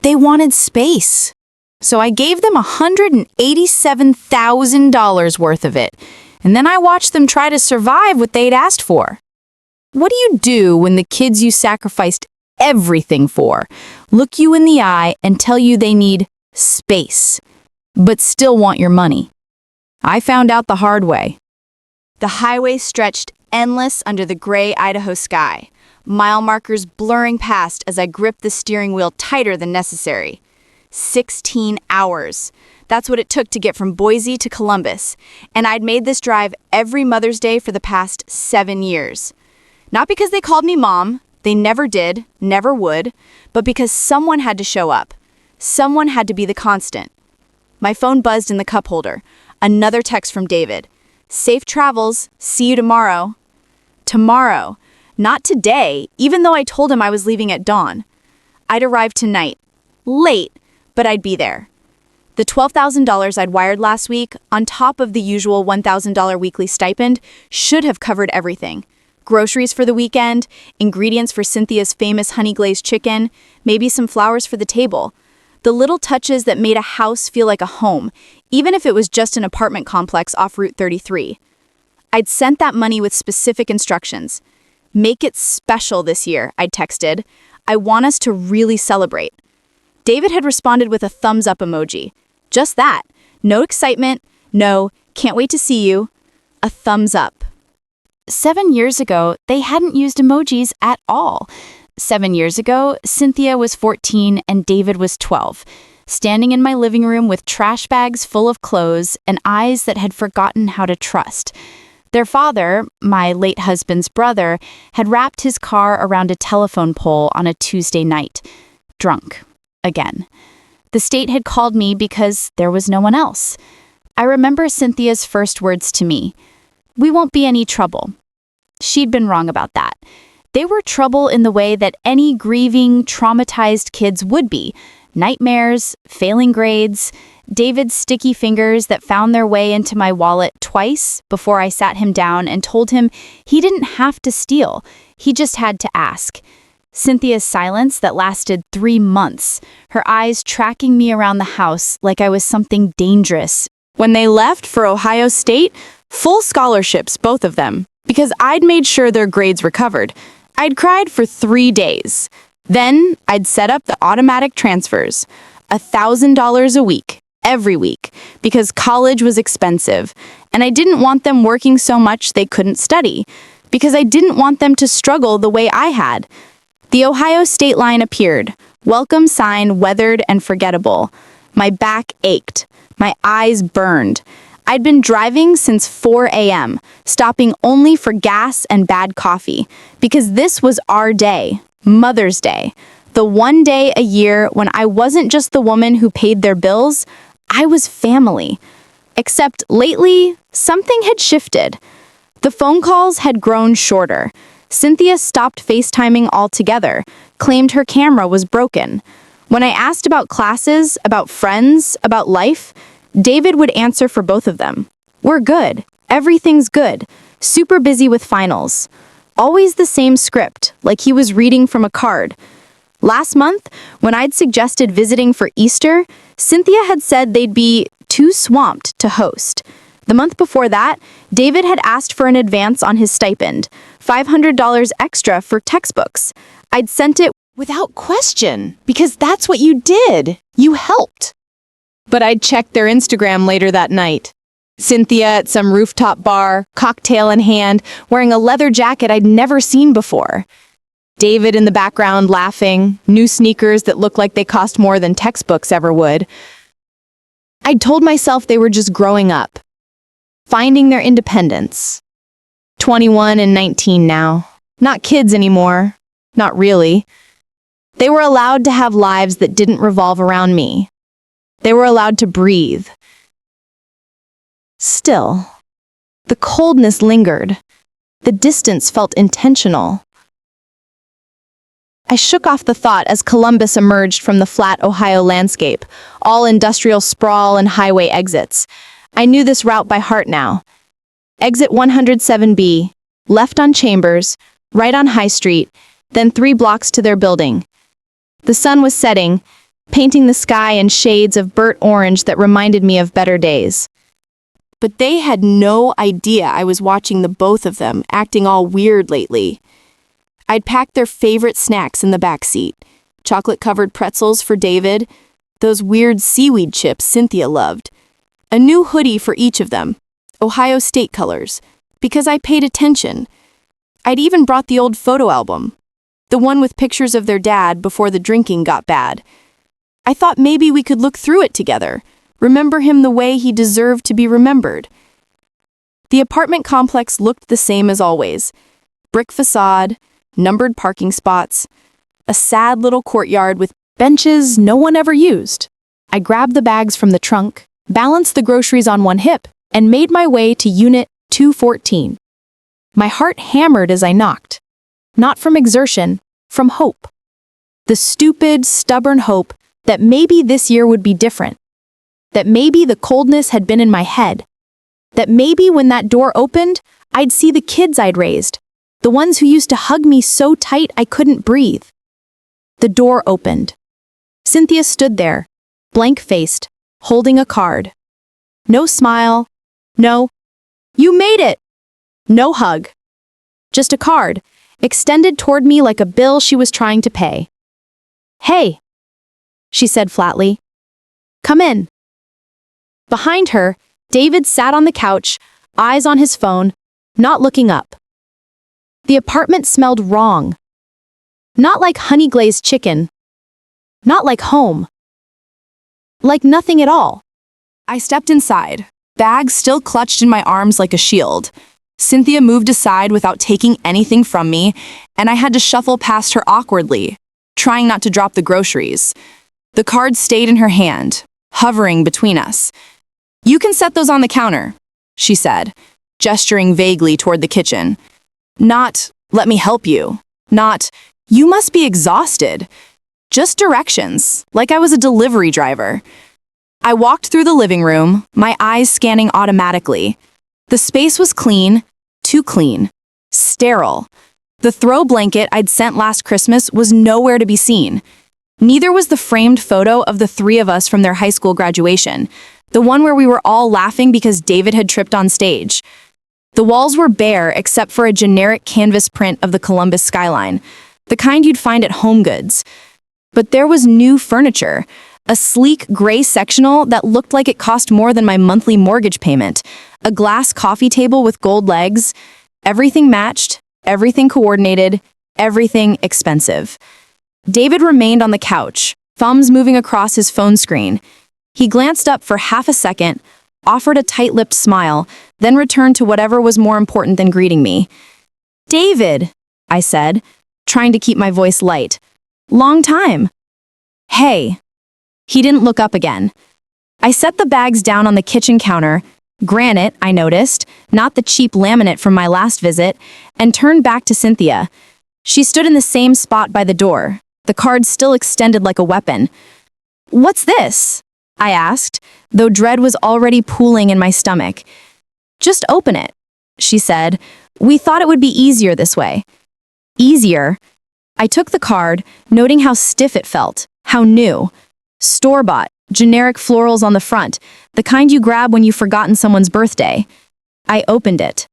They wanted space. So I gave them $187,000 worth of it, and then I watched them try to survive what they'd asked for. What do you do when the kids you sacrificed everything for look you in the eye and tell you they need space, but still want your money? I found out the hard way. The highway stretched endless under the gray Idaho sky, mile markers blurring past as I gripped the steering wheel tighter than necessary. 16 hours. That's what it took to get from Boise to Columbus, and I'd made this drive every Mother's Day for the past 7 years. Not because they called me Mom, they never did, never would, but because someone had to show up. Someone had to be the constant. My phone buzzed in the cup holder. Another text from David. Safe travels, see you tomorrow. Tomorrow, not today, even though I told him I was leaving at dawn. I'd arrive tonight. Late, but I'd be there. The $12,000 I'd wired last week, on top of the usual $1,000 weekly stipend, should have covered everything. Groceries for the weekend, ingredients for Cynthia's famous honey glazed chicken, maybe some flowers for the table. The little touches that made a house feel like a home, even if it was just an apartment complex off Route 33. I'd sent that money with specific instructions. Make it special this year, I'd texted. I want us to really celebrate. David had responded with a thumbs up emoji. Just that. No excitement, no, can't wait to see you. A thumbs up. 7 years ago, they hadn't used emojis at all. 7 years ago, Cynthia was 14 and David was 12, standing in my living room with trash bags full of clothes and eyes that had forgotten how to trust. Their father, my late husband's brother, had wrapped his car around a telephone pole on a Tuesday night. Drunk. Again. The state had called me because there was no one else. I remember Cynthia's first words to me. We won't be any trouble. She'd been wrong about that. They were trouble in the way that any grieving, traumatized kids would be. Nightmares, failing grades, David's sticky fingers that found their way into my wallet twice before I sat him down and told him he didn't have to steal. He just had to ask. Cynthia's silence that lasted 3 months, her eyes tracking me around the house like I was something dangerous. When they left for Ohio State, full scholarships, both of them, because I'd made sure their grades were covered. I'd cried for 3 days. Then I'd set up the automatic transfers, $1,000 a week, every week, because college was expensive, and I didn't want them working so much they couldn't study, because I didn't want them to struggle the way I had. The Ohio State line appeared, welcome sign weathered and forgettable. My back ached. My eyes burned. I'd been driving since 4 a.m., stopping only for gas and bad coffee, because this was our day, Mother's Day, the one day a year when I wasn't just the woman who paid their bills, I was family. Except lately, something had shifted. The phone calls had grown shorter. Cynthia stopped FaceTiming altogether, claimed her camera was broken. When I asked about classes, about friends, about life, David would answer for both of them. We're good. Everything's good. Super busy with finals. Always the same script, like he was reading from a card. Last month, when I'd suggested visiting for Easter, Cynthia had said they'd be too swamped to host. The month before that, David had asked for an advance on his stipend, $500 extra for textbooks. I'd sent it without question, because that's what you did. You helped. But I'd checked their Instagram later that night. Cynthia at some rooftop bar, cocktail in hand, wearing a leather jacket I'd never seen before. David in the background laughing, new sneakers that looked like they cost more than textbooks ever would. I'd told myself they were just growing up, finding their independence. 21 and 19 now. Not kids anymore. Not really. They were allowed to have lives that didn't revolve around me. They were allowed to breathe. Still, the coldness lingered. The distance felt intentional. I shook off the thought as Columbus emerged from the flat Ohio landscape, all industrial sprawl and highway exits. I knew this route by heart now. Exit 107B, left on Chambers, right on High Street, then 3 blocks to their building. The sun was setting, painting the sky in shades of burnt orange that reminded me of better days. But they had no idea I was watching the both of them acting all weird lately. I'd packed their favorite snacks in the back seat. Chocolate-covered pretzels for David, those weird seaweed chips Cynthia loved, a new hoodie for each of them, Ohio State colors, because I paid attention. I'd even brought the old photo album, the one with pictures of their dad before the drinking got bad. I thought maybe we could look through it together, remember him the way he deserved to be remembered. The apartment complex looked the same as always. Brick facade, numbered parking spots, a sad little courtyard with benches no one ever used. I grabbed the bags from the trunk, balanced the groceries on one hip, and made my way to Unit 214. My heart hammered as I knocked. Not from exertion, from hope. The stupid, stubborn hope that maybe this year would be different. That maybe the coldness had been in my head. That maybe when that door opened, I'd see the kids I'd raised, the ones who used to hug me so tight I couldn't breathe. The door opened. Cynthia stood there, blank-faced, holding a card. No smile. No, "You made it!" No hug. Just a card, extended toward me like a bill she was trying to pay. "Hey," she said flatly. "Come in." Behind her, David sat on the couch, eyes on his phone, not looking up. The apartment smelled wrong. Not like honey-glazed chicken. Not like home. Like nothing at all. I stepped inside, bag still clutched in my arms like a shield. Cynthia moved aside without taking anything from me, and I had to shuffle past her awkwardly, trying not to drop the groceries. The card stayed in her hand, hovering between us. "You can set those on the counter," she said, gesturing vaguely toward the kitchen. Not, "Let me help you." Not, "You must be exhausted." Just directions, like I was a delivery driver. I walked through the living room, my eyes scanning automatically. The space was clean, too clean, sterile. The throw blanket I'd sent last Christmas was nowhere to be seen. Neither was the framed photo of the three of us from their high school graduation, the one where we were all laughing because David had tripped on stage. The walls were bare except for a generic canvas print of the Columbus skyline, the kind you'd find at HomeGoods. But there was new furniture, a sleek gray sectional that looked like it cost more than my monthly mortgage payment, a glass coffee table with gold legs. Everything matched, everything coordinated, everything expensive. David remained on the couch, thumbs moving across his phone screen. He glanced up for half a second, offered a tight-lipped smile, then returned to whatever was more important than greeting me. "David," I said, trying to keep my voice light. "Long time." "Hey." He didn't look up again. I set the bags down on the kitchen counter, granite, I noticed, not the cheap laminate from my last visit, and turned back to Cynthia. She stood in the same spot by the door, the card still extended like a weapon. "What's this?" I asked, though dread was already pooling in my stomach. "Just open it," she said. "We thought it would be easier this way." Easier? I took the card, noting how stiff it felt, how new. Store-bought, generic florals on the front, the kind you grab when you've forgotten someone's birthday. I opened it.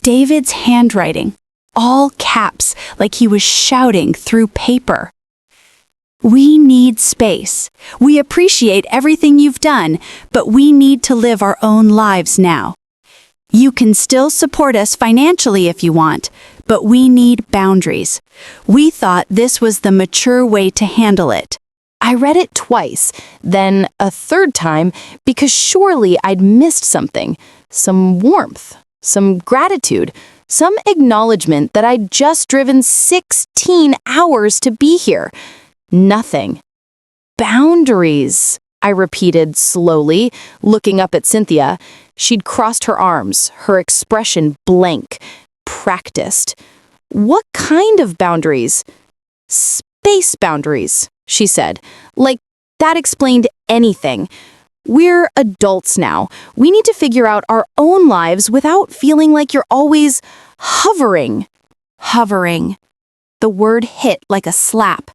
David's handwriting, all caps, like he was shouting through paper. "We need space. We appreciate everything you've done, but we need to live our own lives now. You can still support us financially if you want, but we need boundaries. We thought this was the mature way to handle it." I read it twice, then a third time, because surely I'd missed something. Some warmth, some gratitude, some acknowledgement that I'd just driven 16 hours to be here. Nothing. "Boundaries," I repeated slowly, looking up at Cynthia. She'd crossed her arms, her expression blank, practiced. "What kind of boundaries?" "Space boundaries," she said. Like that explained anything. "We're adults now. We need to figure out our own lives without feeling like you're always hovering." Hovering. The word hit like a slap.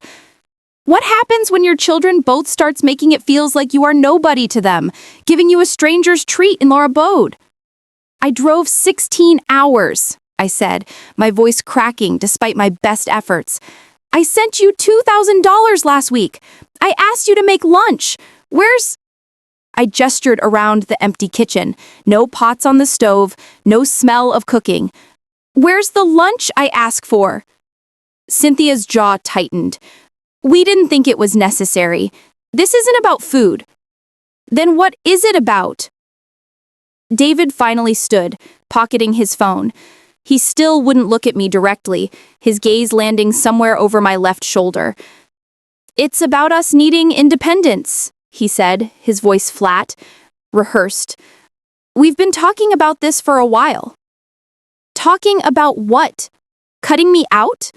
What happens when your children both starts making it feels like you are nobody to them, giving you a stranger's treat in their abode? I drove 16 hours, I said, my voice cracking despite my best efforts. I sent you $2,000 last week. I asked you to make lunch. Where's... I gestured around the empty kitchen. No pots on the stove, no smell of cooking. Where's the lunch I asked for? Cynthia's jaw tightened. We didn't think it was necessary. This isn't about food. Then what is it about? David finally stood, pocketing his phone. He still wouldn't look at me directly, his gaze landing somewhere over my left shoulder. It's about us needing independence, he said, his voice flat, rehearsed. We've been talking about this for a while. Talking about what? Cutting me out?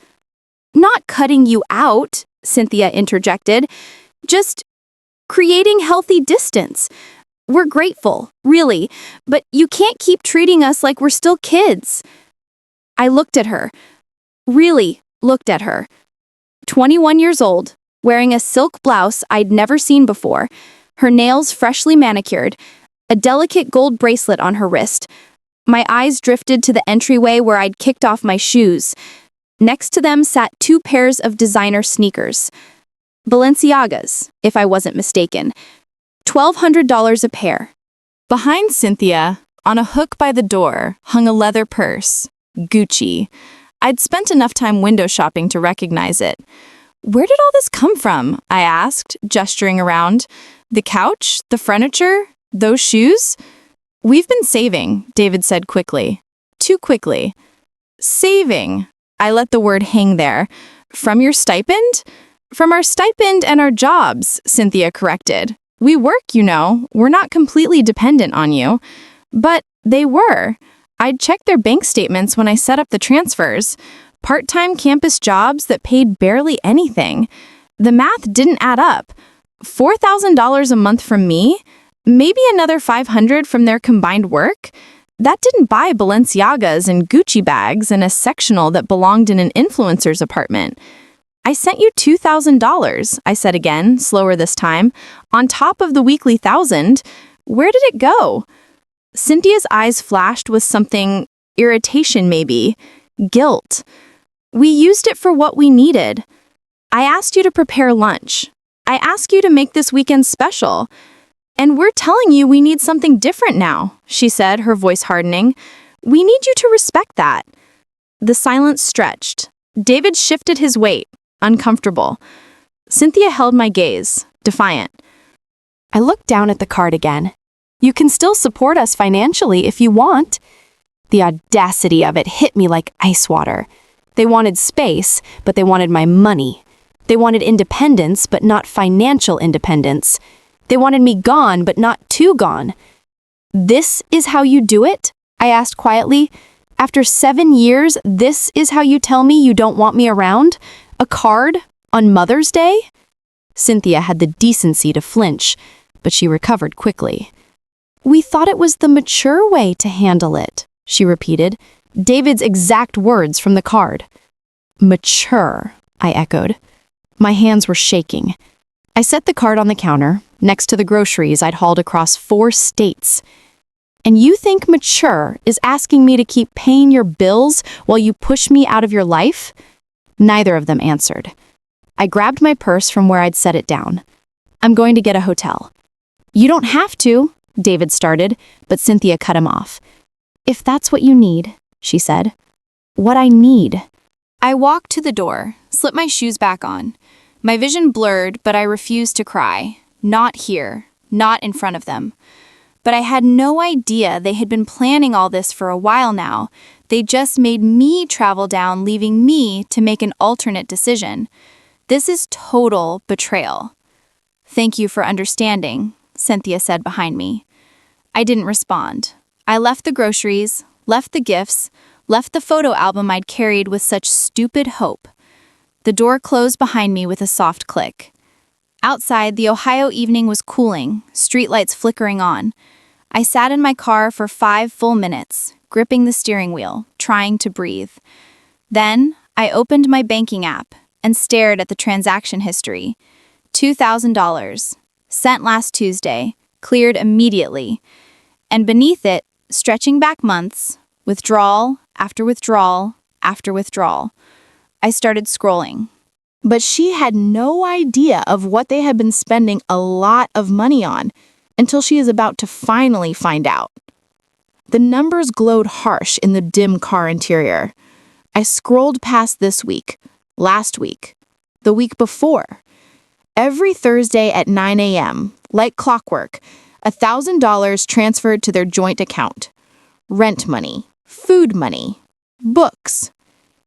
Not cutting you out, Cynthia interjected. Just creating healthy distance. We're grateful, really, but you can't keep treating us like we're still kids. I looked at her. Really looked at her. 21 years old, wearing a silk blouse I'd never seen before, her nails freshly manicured, a delicate gold bracelet on her wrist. My eyes drifted to the entryway where I'd kicked off my shoes. Next to them sat 2 pairs of designer sneakers. Balenciagas, if I wasn't mistaken. $1,200 a pair. Behind Cynthia, on a hook by the door, hung a leather purse. Gucci. I'd spent enough time window shopping to recognize it. Where did all this come from? I asked, gesturing around. The couch? The furniture? Those shoes? We've been saving, David said quickly. Too quickly. Saving. I let the word hang there. From your stipend? From our stipend and our jobs, Cynthia corrected. We work, you know. We're not completely dependent on you. But they were. I'd checked their bank statements when I set up the transfers. Part-time campus jobs that paid barely anything. The math didn't add up. $4,000 a month from me? Maybe another $500 from their combined work? That didn't buy Balenciagas and Gucci bags and a sectional that belonged in an influencer's apartment. I sent you $2,000, I said again, slower this time, on top of the weekly $1,000. Where did it go? Cynthia's eyes flashed with something, irritation maybe, guilt. We used it for what we needed. I asked you to prepare lunch. I asked you to make this weekend special. And we're telling you we need something different now, she said, her voice hardening. We need you to respect that. The silence stretched. David shifted his weight, uncomfortable. Cynthia held my gaze, defiant. I looked down at the card again. You can still support us financially if you want. The audacity of it hit me like ice water. They wanted space, but they wanted my money. They wanted independence, but not financial independence. They wanted me gone, but not too gone. This is how you do it? I asked quietly. After 7 years, this is how you tell me you don't want me around? A card? On Mother's Day? Cynthia had the decency to flinch, but she recovered quickly. We thought it was the mature way to handle it, she repeated, David's exact words from the card. Mature, I echoed. My hands were shaking. I set the card on the counter, next to the groceries I'd hauled across 4 states. And you think mature is asking me to keep paying your bills while you push me out of your life? Neither of them answered. I grabbed my purse from where I'd set it down. I'm going to get a hotel. You don't have to, David started, but Cynthia cut him off. If that's what you need, she said. What I need. I walked to the door, slipped my shoes back on. My vision blurred, but I refused to cry. Not here, not in front of them. But I had no idea they had been planning all this for a while now. They just made me travel down, leaving me to make an alternate decision. This is total betrayal. Thank you for understanding, Cynthia said behind me. I didn't respond. I left the groceries, left the gifts, left the photo album I'd carried with such stupid hope. The door closed behind me with a soft click. Outside, the Ohio evening was cooling, streetlights flickering on. I sat in my car for 5 full minutes, gripping the steering wheel, trying to breathe. Then, I opened my banking app, and stared at the transaction history. $2,000. Sent last Tuesday. Cleared immediately. And beneath it, stretching back months, withdrawal after withdrawal after withdrawal. I started scrolling. But she had no idea of what they had been spending a lot of money on until she is about to finally find out. The numbers glowed harsh in the dim car interior. I scrolled past this week, last week, the week before. Every Thursday at 9 a.m., like clockwork, $1,000 transferred to their joint account. Rent money, food money, books,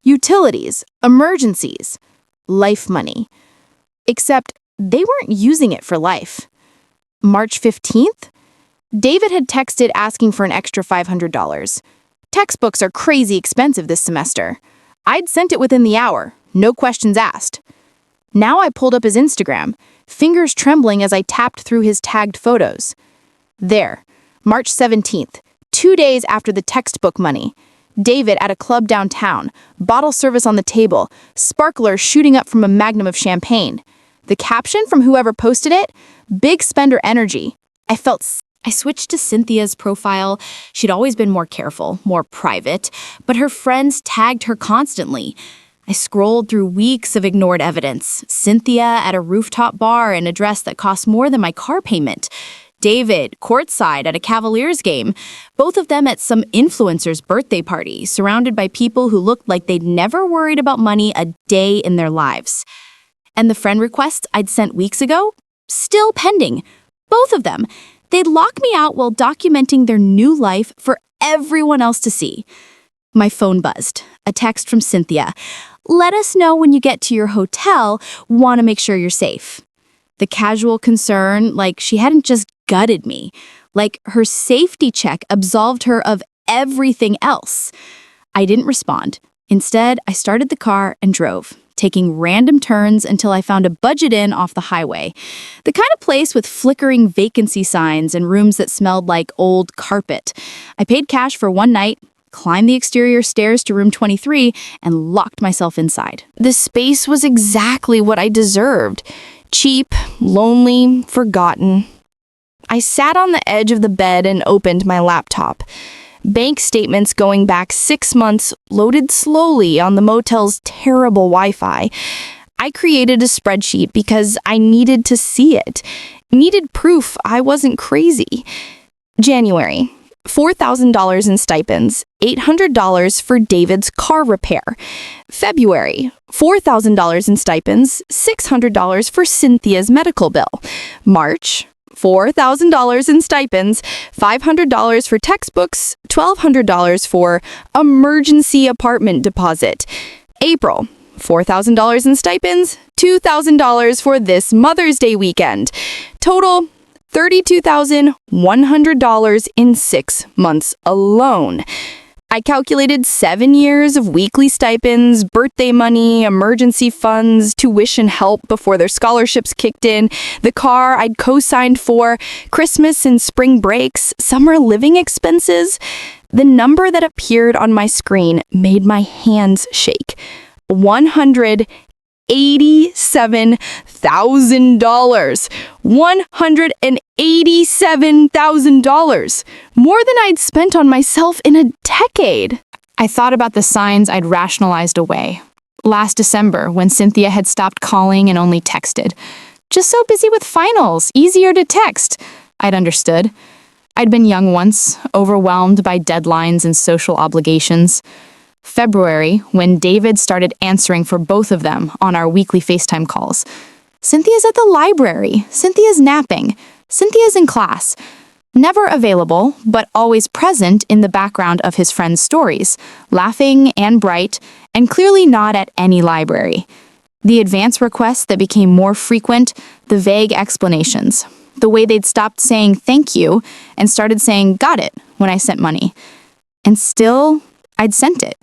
utilities, emergencies, life money. Except they weren't using it for life. March 15th? David had texted asking for an extra $500. Textbooks are crazy expensive this semester. I'd sent it within the hour, no questions asked. Now I pulled up his Instagram, fingers trembling as I tapped through his tagged photos. There, March 17th, 2 days after the textbook money. David at a club downtown, bottle service on the table, sparklers shooting up from a magnum of champagne. The caption from whoever posted it? Big spender energy. I switched to Cynthia's profile. She'd always been more careful, more private, but her friends tagged her constantly. I scrolled through weeks of ignored evidence. Cynthia at a rooftop bar in a dress that cost more than my car payment. David, courtside at a Cavaliers game. Both of them at some influencer's birthday party, surrounded by people who looked like they'd never worried about money a day in their lives. And the friend requests I'd sent weeks ago? Still pending. Both of them. They'd lock me out while documenting their new life for everyone else to see. My phone buzzed. A text from Cynthia. Let us know when you get to your hotel. Want to make sure you're safe. The casual concern, like she hadn't just gutted me. Like her safety check absolved her of everything else. I didn't respond. Instead, I started the car and drove, taking random turns until I found a budget inn off the highway. The kind of place with flickering vacancy signs and rooms that smelled like old carpet. I paid cash for one night, climbed the exterior stairs to room 23, and locked myself inside. The space was exactly what I deserved. Cheap, lonely, forgotten. I sat on the edge of the bed and opened my laptop. Bank statements going back 6 months loaded slowly on the motel's terrible Wi-Fi. I created a spreadsheet because I needed to see it. Needed proof I wasn't crazy. January, $4,000 in stipends, $800 for David's car repair. February, $4,000 in stipends, $600 for Cynthia's medical bill. March, $4,000 in stipends, $500 for textbooks, $1,200 for emergency apartment deposit. April, $4,000 in stipends, $2,000 for this Mother's Day weekend. Total, $32,100 in 6 months alone. I calculated 7 years of weekly stipends, birthday money, emergency funds, tuition help before their scholarships kicked in, the car I'd co-signed for, Christmas and spring breaks, summer living expenses. The number that appeared on my screen made my hands shake. $187,000. $187,000. More than I'd spent on myself in a decade. I thought about the signs I'd rationalized away. Last December, when Cynthia had stopped calling and only texted. Just so busy with finals, easier to text. I'd understood. I'd been young once, overwhelmed by deadlines and social obligations. February, when David started answering for both of them on our weekly FaceTime calls. Cynthia's at the library. Cynthia's napping. Cynthia's in class. Never available, but always present in the background of his friends' stories, laughing and bright, and clearly not at any library. The advance requests that became more frequent, the vague explanations, the way they'd stopped saying thank you and started saying got it when I sent money. And still, I'd sent it.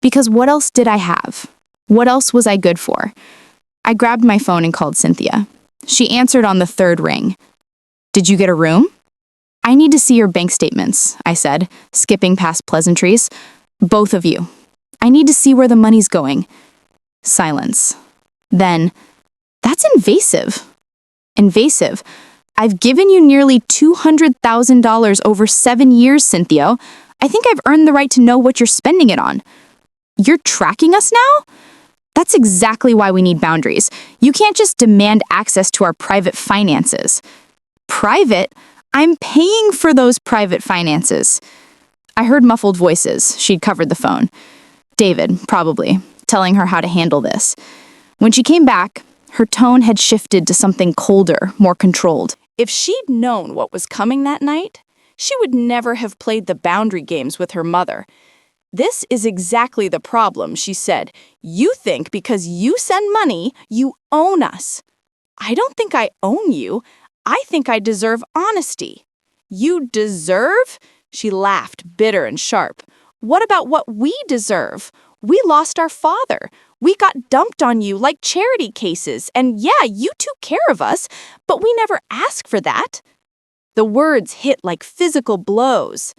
Because what else did I have? What else was I good for? I grabbed my phone and called Cynthia. She answered on the third ring. Did you get a room? I need to see your bank statements, I said, skipping past pleasantries. Both of you. I need to see where the money's going. Silence. Then, that's invasive. Invasive. I've given you nearly $200,000 over 7 years, Cynthia. I think I've earned the right to know what you're spending it on. You're tracking us now? That's exactly why we need boundaries. You can't just demand access to our private finances. Private? I'm paying for those private finances. I heard muffled voices. She'd covered the phone. David, probably, telling her how to handle this. When she came back, her tone had shifted to something colder, more controlled. If she'd known what was coming that night, she would never have played the boundary games with her mother. This is exactly the problem, she said. You think because you send money, you own us. I don't think I own you. I think I deserve honesty. You deserve? She laughed, bitter and sharp. What about what we deserve? We lost our father. We got dumped on you like charity cases, and yeah, you took care of us, but we never asked for that. The words hit like physical blows.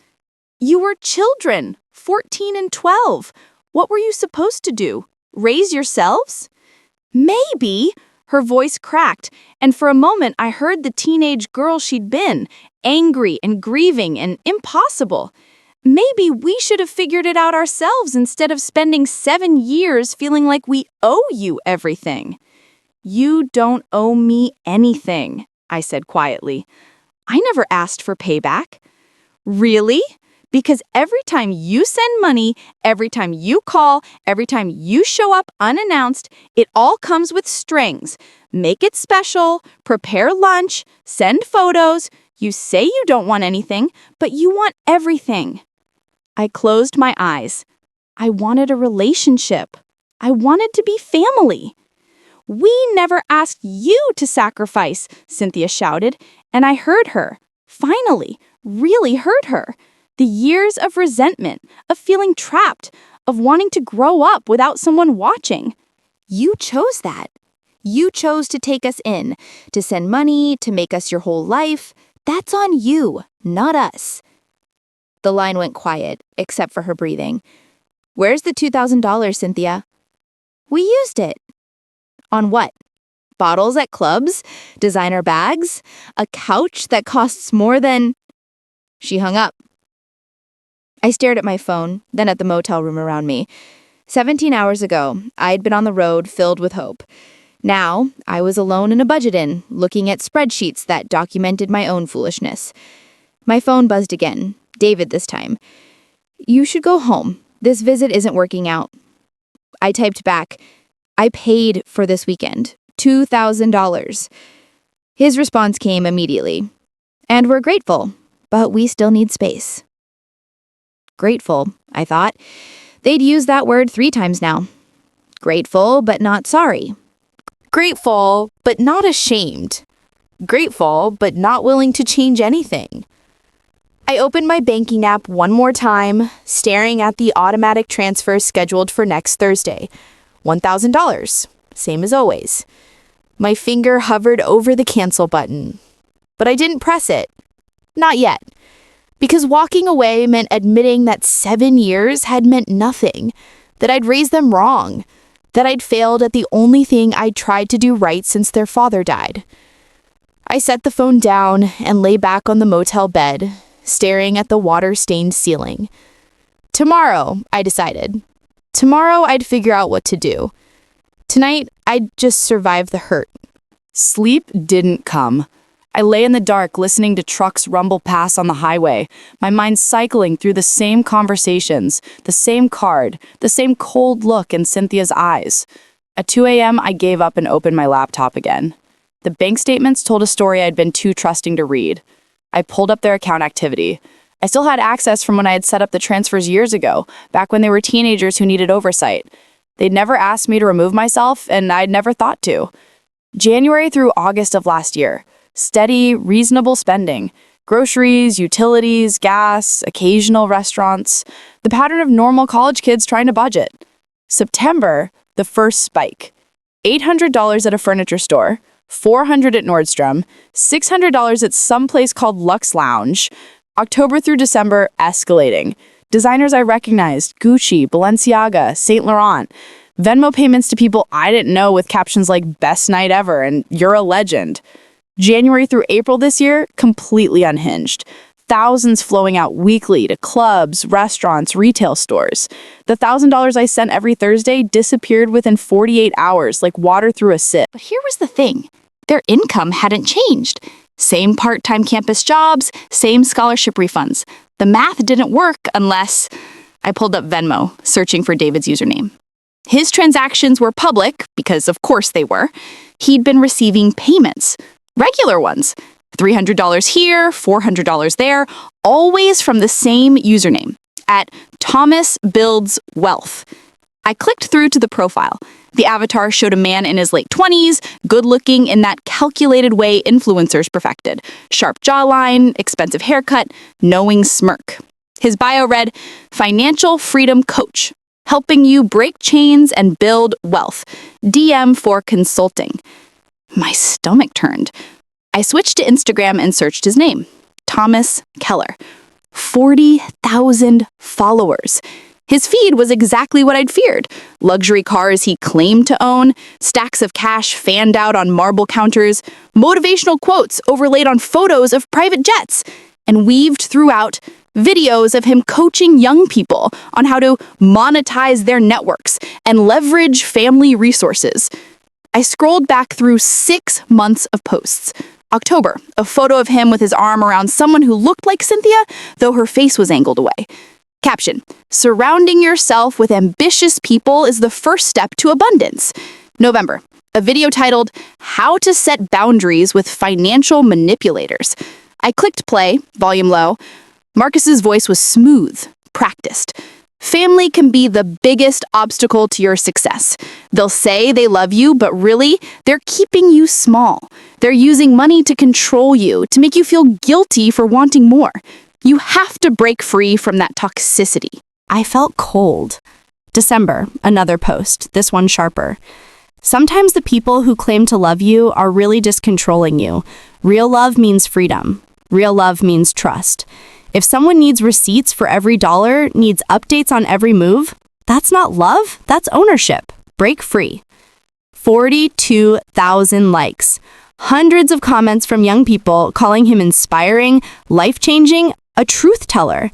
You were children, 14 and 12. What were you supposed to do? Raise yourselves? Maybe. Her voice cracked, and for a moment I heard the teenage girl she'd been, angry and grieving and impossible. Maybe we should have figured it out ourselves instead of spending 7 years feeling like we owe you everything. You don't owe me anything, I said quietly. I never asked for payback. Really? Because every time you send money, every time you call, every time you show up unannounced, it all comes with strings. Make it special, prepare lunch, send photos. You say you don't want anything, but you want everything. I closed my eyes. I wanted a relationship. I wanted to be family. We never asked you to sacrifice, Cynthia shouted, and I heard her. Finally, really heard her. The years of resentment, of feeling trapped, of wanting to grow up without someone watching. You chose that. You chose to take us in, to send money, to make us your whole life. That's on you, not us. The line went quiet, except for her breathing. Where's the $2,000, Cynthia? We used it. On what? Bottles at clubs? Designer bags? A couch that costs more than... She hung up. I stared at my phone, then at the motel room around me. 17 hours ago, I'd been on the road filled with hope. Now, I was alone in a budget inn, looking at spreadsheets that documented my own foolishness. My phone buzzed again. David this time. You should go home. This visit isn't working out. I typed back, I paid for this weekend. $2,000. His response came immediately. And we're grateful, but we still need space. Grateful, I thought. They'd used that word 3 times now. Grateful, but not sorry. Grateful, but not ashamed. Grateful, but not willing to change anything. I opened my banking app one more time, staring at the automatic transfer scheduled for next Thursday. $1,000, same as always. My finger hovered over the cancel button, but I didn't press it. Not yet. Because walking away meant admitting that 7 years had meant nothing, that I'd raised them wrong, that I'd failed at the only thing I'd tried to do right since their father died. I set the phone down and lay back on the motel bed, staring at the water-stained ceiling. Tomorrow, I decided. Tomorrow I'd figure out what to do. Tonight, I'd just survive the hurt. Sleep didn't come. I lay in the dark listening to trucks rumble past on the highway, my mind cycling through the same conversations, the same card, the same cold look in Cynthia's eyes. At 2 a.m., I gave up and opened my laptop again. The bank statements told a story I'd been too trusting to read. I pulled up their account activity. I still had access from when I had set up the transfers years ago, back when they were teenagers who needed oversight. They'd never asked me to remove myself, and I'd never thought to. January through August of last year. Steady, reasonable spending. Groceries, utilities, gas, occasional restaurants. The pattern of normal college kids trying to budget. September, the first spike. $800 at a furniture store. $400 at Nordstrom, $600 at some place called Lux Lounge. October through December, escalating. Designers I recognized, Gucci, Balenciaga, Saint Laurent. Venmo payments to people I didn't know with captions like "best night ever" and "you're a legend." January through April this year, completely unhinged. Thousands flowing out weekly to clubs, restaurants, retail stores. The $1,000 I sent every Thursday disappeared within 48 hours like water through a sieve. But here was the thing. Their income hadn't changed. Same part-time campus jobs, same scholarship refunds. The math didn't work unless I pulled up Venmo, searching for David's username. His transactions were public, because of course they were. He'd been receiving payments, regular ones. $300 here, $400 there, always from the same username, at Thomas Builds Wealth. I clicked through to the profile. The avatar showed a man in his late 20s, good-looking in that calculated way influencers perfected. Sharp jawline, expensive haircut, knowing smirk. His bio read, "Financial Freedom Coach, helping you break chains and build wealth. DM for consulting." My stomach turned. I switched to Instagram and searched his name, Thomas Keller. 40,000 followers. His feed was exactly what I'd feared. Luxury cars he claimed to own, stacks of cash fanned out on marble counters, motivational quotes overlaid on photos of private jets, and weaved throughout videos of him coaching young people on how to monetize their networks and leverage family resources. I scrolled back through 6 months of posts. October, a photo of him with his arm around someone who looked like Cynthia, though her face was angled away. Caption, "Surrounding yourself with ambitious people is the first step to abundance." November, a video titled, "How to Set Boundaries with Financial Manipulators." I clicked play, volume low. Marcus's voice was smooth, practiced. Family can be the biggest obstacle to your success. They'll say they love you, but really, they're keeping you small. They're using money to control you, to make you feel guilty for wanting more. You have to break free from that toxicity. I felt cold. December, another post, this one sharper. Sometimes the people who claim to love you are really just controlling you. Real love means freedom. Real love means trust. If someone needs receipts for every dollar, needs updates on every move, that's not love, that's ownership. Break free. 42,000 likes. Hundreds of comments from young people calling him inspiring, life-changing, a truth teller.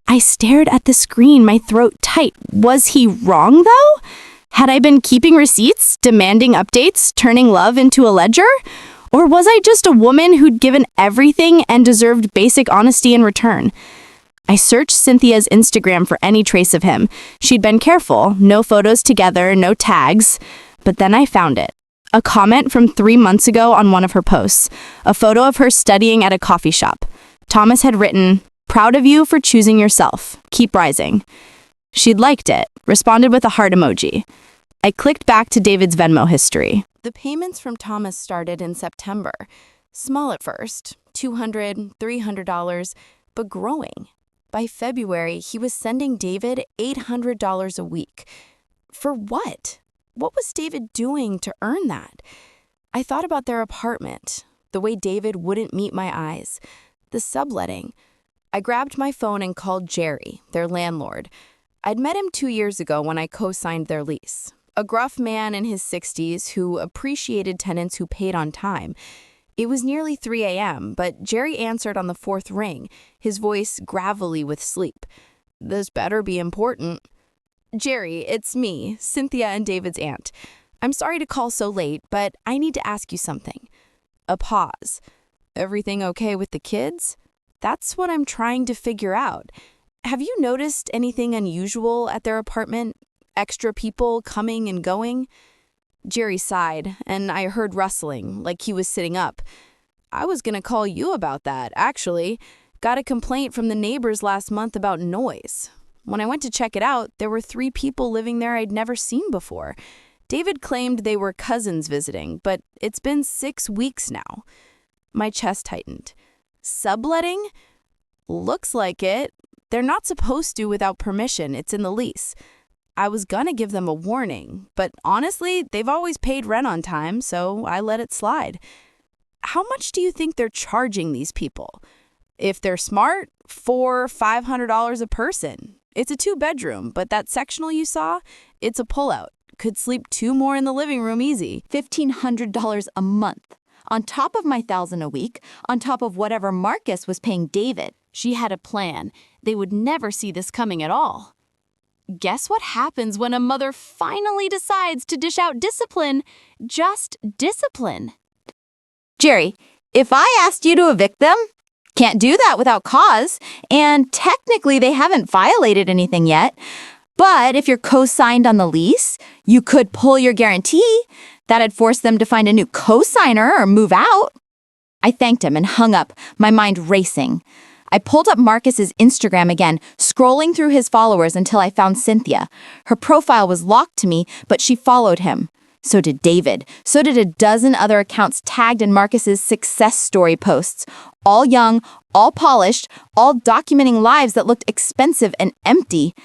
I stared at the screen, my throat tight. Was he wrong, though? Had I been keeping receipts, demanding updates, turning love into a ledger? Or was I just a woman who'd given everything and deserved basic honesty in return? I searched Cynthia's Instagram for any trace of him. She'd been careful, no photos together, no tags. But then I found it. A comment from 3 months ago on one of her posts. A photo of her studying at a coffee shop. Thomas had written, "Proud of you for choosing yourself. Keep rising." She'd liked it, responded with a heart emoji. I clicked back to David's Venmo history. The payments from Thomas started in September. Small at first, $200, $300, but growing. By February, he was sending David $800 a week. For what? What was David doing to earn that? I thought about their apartment, the way David wouldn't meet my eyes, the subletting. I grabbed my phone and called Jerry, their landlord. I'd met him 2 years ago when I co-signed their lease. A gruff man in his 60s who appreciated tenants who paid on time. It was nearly 3 a.m., but Jerry answered on the 4th ring, his voice gravelly with sleep. "This better be important." "Jerry, it's me, Cynthia and David's aunt. I'm sorry to call so late, but I need to ask you something." A pause. "Everything okay with the kids?" "That's what I'm trying to figure out. Have you noticed anything unusual at their apartment? Extra people coming and going?" Jerry sighed, and I heard rustling, like he was sitting up. "I was going to call you about that, actually. Got a complaint from the neighbors last month about noise. When I went to check it out, there were 3 people living there I'd never seen before. David claimed they were cousins visiting, but it's been 6 weeks now." My chest tightened. "Subletting? Looks like it. They're not supposed to without permission. It's in the lease. I was gonna give them a warning, but honestly, they've always paid rent on time, so I let it slide." "How much do you think they're charging these people? If they're smart, $400, $500 a person. It's a 2-bedroom, but that sectional you saw, it's a pullout. Could sleep 2 more in the living room easy. $1,500 a month. On top of my 1,000 a week, on top of whatever Marcus was paying David. She had a plan. They would never see this coming at all. Guess what happens when a mother finally decides to dish out discipline? Just discipline. Jerry, if I asked you to evict them, can't do that without cause, and technically they haven't violated anything yet. But if you're co-signed on the lease, you could pull your guarantee. That'd force them to find a new co-signer or move out. I thanked him and hung up, my mind racing. I pulled up Marcus's Instagram again, scrolling through his followers until I found Cynthia. Her profile was locked to me, but she followed him. So did David. So did a dozen other accounts tagged in Marcus's success story posts. All young, all polished, all documenting lives that looked expensive and empty.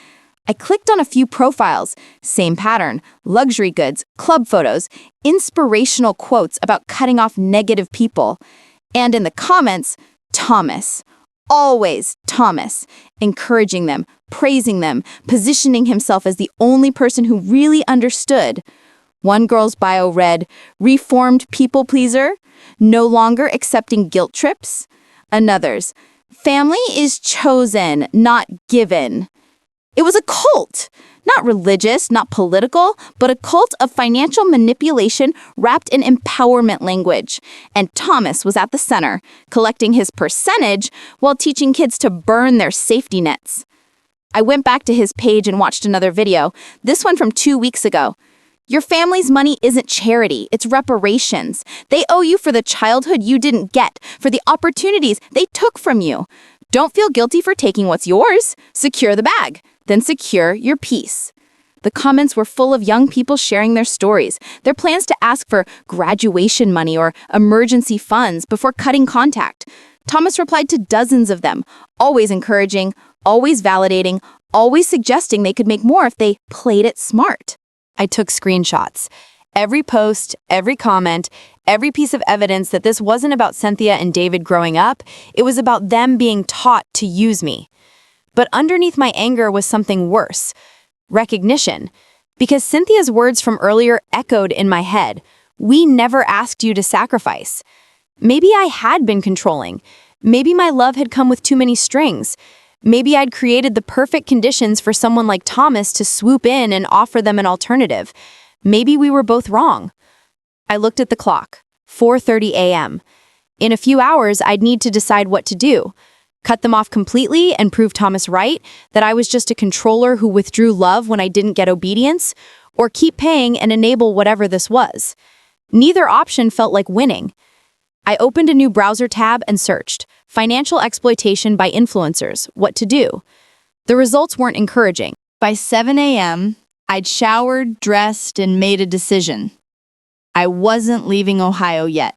I clicked on a few profiles. Same pattern. Luxury goods, club photos, inspirational quotes about cutting off negative people. And in the comments, Thomas. Always Thomas, encouraging them, praising them, positioning himself as the only person who really understood. One girl's bio read, reformed people pleaser, no longer accepting guilt trips. Another's, family is chosen, not given. It was a cult, not religious, not political, but a cult of financial manipulation wrapped in empowerment language. And Thomas was at the center, collecting his percentage while teaching kids to burn their safety nets. I went back to his page and watched another video, this one from 2 weeks ago. Your family's money isn't charity, it's reparations. They owe you for the childhood you didn't get, for the opportunities they took from you. Don't feel guilty for taking what's yours. Secure the bag. Then secure your peace. The comments were full of young people sharing their stories, their plans to ask for graduation money or emergency funds before cutting contact. Thomas replied to dozens of them, always encouraging, always validating, always suggesting they could make more if they played it smart. I took screenshots. Every post, every comment, every piece of evidence that this wasn't about Cynthia and David growing up, it was about them being taught to use me. But underneath my anger was something worse. Recognition. Because Cynthia's words from earlier echoed in my head. We never asked you to sacrifice. Maybe I had been controlling. Maybe my love had come with too many strings. Maybe I'd created the perfect conditions for someone like Thomas to swoop in and offer them an alternative. Maybe we were both wrong. I looked at the clock. 4:30 a.m. In a few hours, I'd need to decide what to do. Cut them off completely and prove Thomas right, that I was just a controller who withdrew love when I didn't get obedience, or keep paying and enable whatever this was. Neither option felt like winning. I opened a new browser tab and searched, financial exploitation by influencers, what to do. The results weren't encouraging. By 7 a.m., I'd showered, dressed, and made a decision. I wasn't leaving Ohio yet.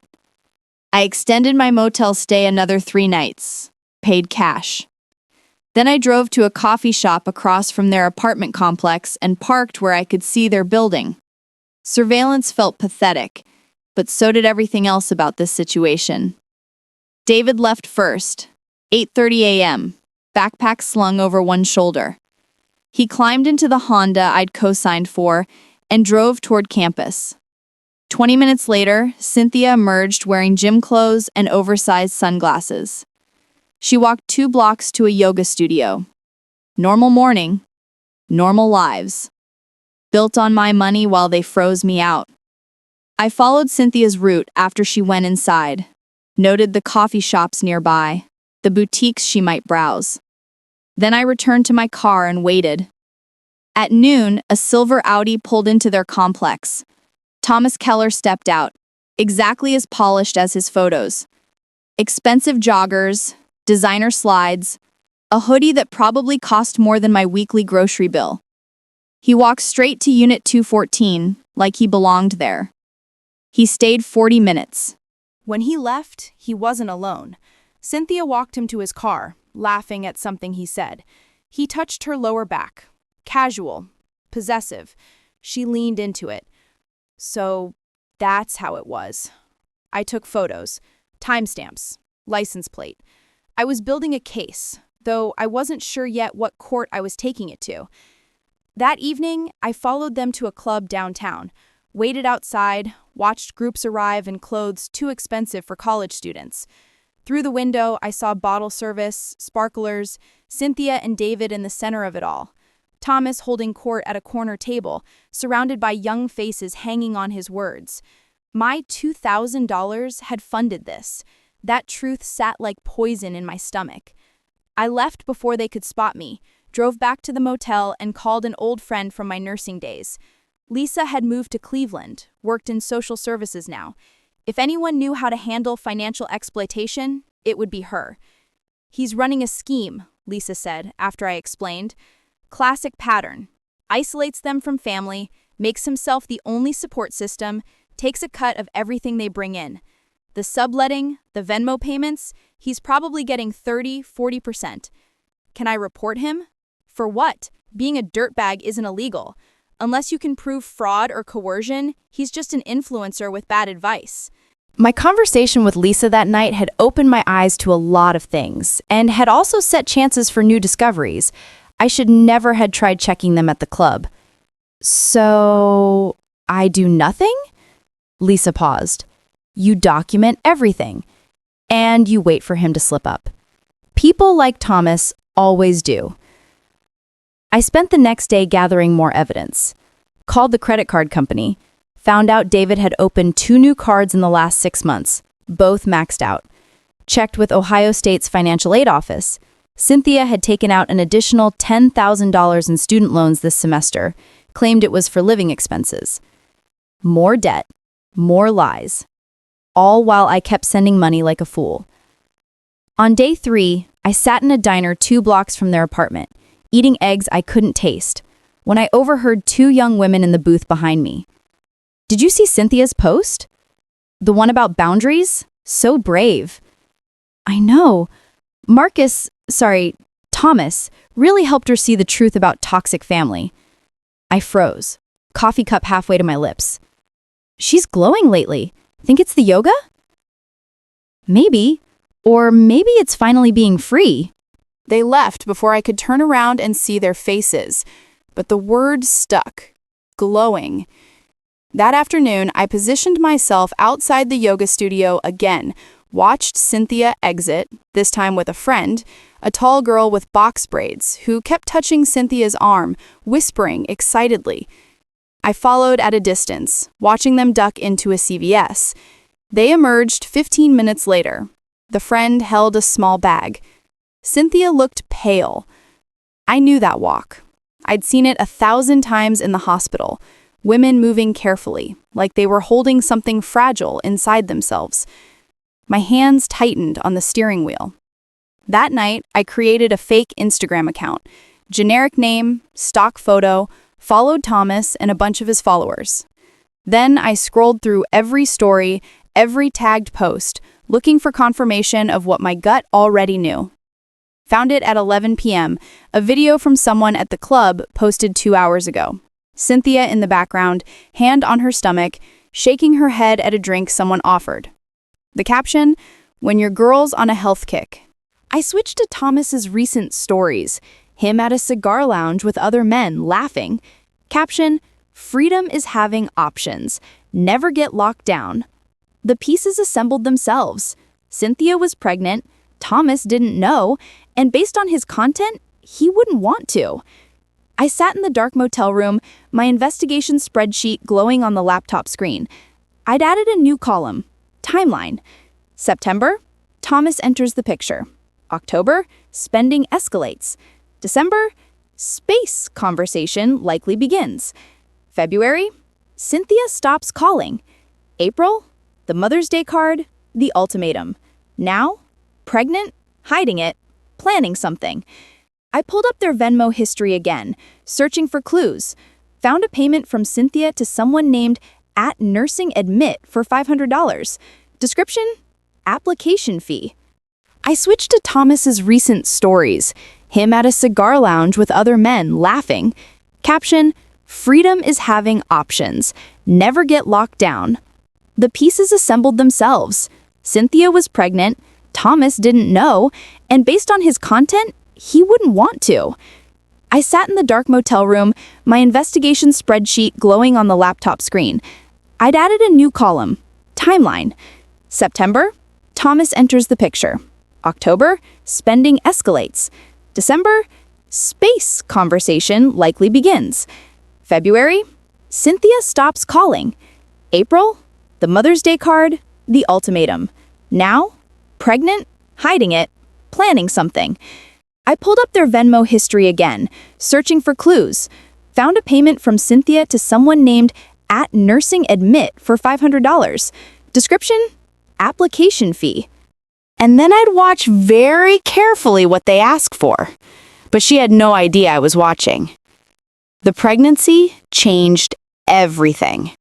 I extended my motel stay another 3 nights. Paid cash. Then I drove to a coffee shop across from their apartment complex and parked where I could see their building. Surveillance felt pathetic, but so did everything else about this situation. David left first, 8:30 a.m., backpack slung over one shoulder. He climbed into the Honda I'd co-signed for and drove toward campus. 20 minutes later, Cynthia emerged wearing gym clothes and oversized sunglasses. She walked 2 blocks to a yoga studio. Normal morning, normal lives. Built on my money while they froze me out. I followed Cynthia's route after she went inside, noted the coffee shops nearby, the boutiques she might browse. Then I returned to my car and waited. At noon, a silver Audi pulled into their complex. Thomas Keller stepped out, exactly as polished as his photos. Expensive joggers, designer slides, a hoodie that probably cost more than my weekly grocery bill. He walked straight to Unit 214, like he belonged there. He stayed 40 minutes. When he left, he wasn't alone. Cynthia walked him to his car, laughing at something he said. He touched her lower back. Casual, possessive. She leaned into it. So that's how it was. I took photos, timestamps, license plate. I was building a case, though I wasn't sure yet what court I was taking it to. That evening, I followed them to a club downtown, waited outside, watched groups arrive in clothes too expensive for college students. Through the window, I saw bottle service, sparklers, Cynthia and David in the center of it all. Thomas holding court at a corner table, surrounded by young faces hanging on his words. My $2,000 had funded this. That truth sat like poison in my stomach. I left before they could spot me, drove back to the motel, and called an old friend from my nursing days. Lisa had moved to Cleveland, worked in social services now. If anyone knew how to handle financial exploitation, it would be her. "He's running a scheme," Lisa said after I explained. "Classic pattern. Isolates them from family, makes himself the only support system, takes a cut of everything they bring in. The subletting, the Venmo payments, he's probably getting 30–40%. Can I report him? For what? Being a dirtbag isn't illegal. Unless you can prove fraud or coercion, he's just an influencer with bad advice." My conversation with Lisa that night had opened my eyes to a lot of things, and had also set chances for new discoveries. I should never had tried checking them at the club. "So, I do nothing?" Lisa paused. "You document everything, and you wait for him to slip up. People like Thomas always do." I spent the next day gathering more evidence. Called the credit card company. Found out David had opened 2 new cards in the last 6 months, both maxed out. Checked with Ohio State's financial aid office. Cynthia had taken out an additional $10,000 in student loans this semester, claimed it was for living expenses. More debt, more lies. All while I kept sending money like a fool. On day 3, I sat in a diner 2 blocks from their apartment, eating eggs I couldn't taste, when I overheard 2 young women in the booth behind me. "Did you see Cynthia's post? The one about boundaries? So brave." "I know. Thomas, really helped her see the truth about toxic family." I froze, coffee cup halfway to my lips. "She's glowing lately. Think it's the yoga?" "Maybe. Or maybe it's finally being free." They left before I could turn around and see their faces, but the word stuck. Glowing. That afternoon, I positioned myself outside the yoga studio again, watched Cynthia exit, this time with a friend, a tall girl with box braids, who kept touching Cynthia's arm, whispering excitedly. I followed at a distance, watching them duck into a CVS. They emerged 15 minutes later. The friend held a small bag. Cynthia looked pale. I knew that walk. I'd seen it 1,000 times in the hospital. Women moving carefully, like they were holding something fragile inside themselves. My hands tightened on the steering wheel. That night, I created a fake Instagram account. Generic name, stock photo, followed Thomas and a bunch of his followers. Then I scrolled through every story, every tagged post, looking for confirmation of what my gut already knew. Found it at 11 p.m., a video from someone at the club posted 2 hours ago. Cynthia in the background, hand on her stomach, shaking her head at a drink someone offered. The caption, "When your girl's on a health kick." I switched to Thomas's recent stories, him at a cigar lounge with other men laughing. Caption, "Freedom is having options. Never get locked down." The pieces assembled themselves. Cynthia was pregnant, Thomas didn't know, and based on his content, he wouldn't want to. I sat in the dark motel room, my investigation spreadsheet glowing on the laptop screen. I'd added a new column, timeline. September, Thomas enters the picture. October, spending escalates. December, space conversation likely begins. February, Cynthia stops calling. April, the Mother's Day card, the ultimatum. Now, pregnant, hiding it, planning something. I pulled up their Venmo history again, searching for clues. Found a payment from Cynthia to someone named @NursingAdmit for $500. Description, application fee. I switched to Thomas's recent stories, him at a cigar lounge with other men laughing. Caption, "Freedom is having options. Never get locked down." The pieces assembled themselves. Cynthia was pregnant, Thomas didn't know, and based on his content, he wouldn't want to. I sat in the dark motel room, my investigation spreadsheet glowing on the laptop screen. I'd added a new column, timeline. September, Thomas enters the picture. October, spending escalates. December, space conversation likely begins. February, Cynthia stops calling. April, the Mother's Day card, the ultimatum. Now, pregnant, hiding it, planning something. I pulled up their Venmo history again, searching for clues. Found a payment from Cynthia to someone named @NursingAdmit for $500. Description, application fee. And then I'd watch very carefully what they ask for. But she had no idea I was watching. The pregnancy changed everything.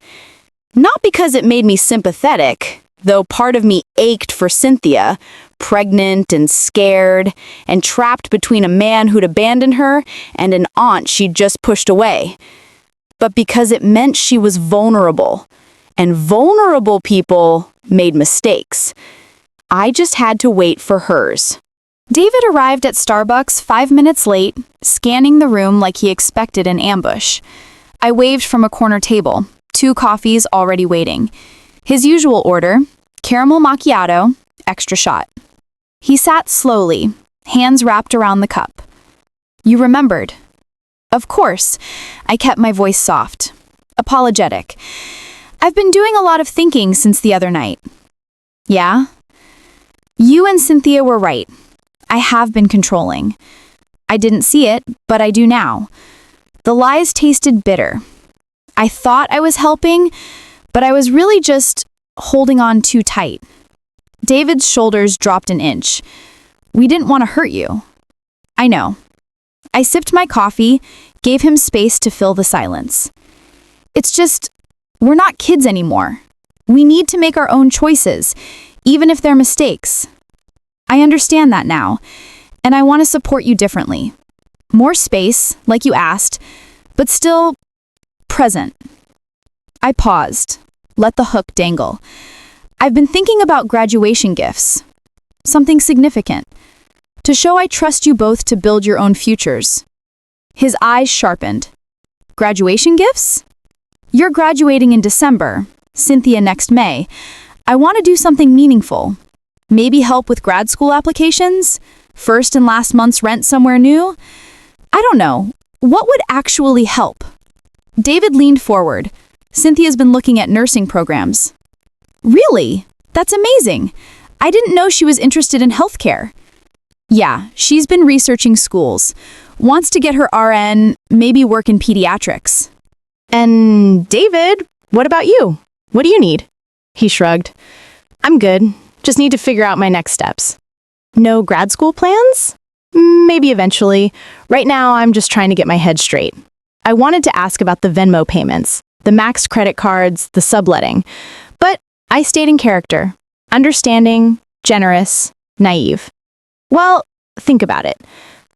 Not because it made me sympathetic, though part of me ached for Cynthia, pregnant and scared, and trapped between a man who'd abandoned her and an aunt she'd just pushed away. But because it meant she was vulnerable, and vulnerable people made mistakes. I just had to wait for hers. David arrived at Starbucks 5 minutes late, scanning the room like he expected an ambush. I waved from a corner table, 2 coffees already waiting. His usual order, caramel macchiato, extra shot. He sat slowly, hands wrapped around the cup. You remembered. Of course, I kept my voice soft, apologetic. I've been doing a lot of thinking since the other night. Yeah? You and Cynthia were right. I have been controlling. I didn't see it, but I do now. The lies tasted bitter. I thought I was helping, but I was really just holding on too tight. David's shoulders dropped an inch. We didn't want to hurt you. I know. I sipped my coffee, gave him space to fill the silence. It's just, we're not kids anymore. We need to make our own choices, even if they're mistakes. I understand that now, and I want to support you differently. More space, like you asked, but still present. I paused, let the hook dangle. I've been thinking about graduation gifts. Something significant. To show I trust you both to build your own futures. His eyes sharpened. Graduation gifts? You're graduating in December, Cynthia next May. I want to do something meaningful. Maybe help with grad school applications? First and last month's rent somewhere new? I don't know. What would actually help? David leaned forward. Cynthia's been looking at nursing programs. Really? That's amazing. I didn't know she was interested in healthcare. Yeah, she's been researching schools. Wants to get her RN, maybe work in pediatrics. And David, what about you? What do you need? He shrugged. I'm good. Just need to figure out my next steps. No grad school plans? Maybe eventually. Right now, I'm just trying to get my head straight. I wanted to ask about the Venmo payments, the max credit cards, the subletting. But I stayed in character. Understanding, generous, naive. Well, think about it.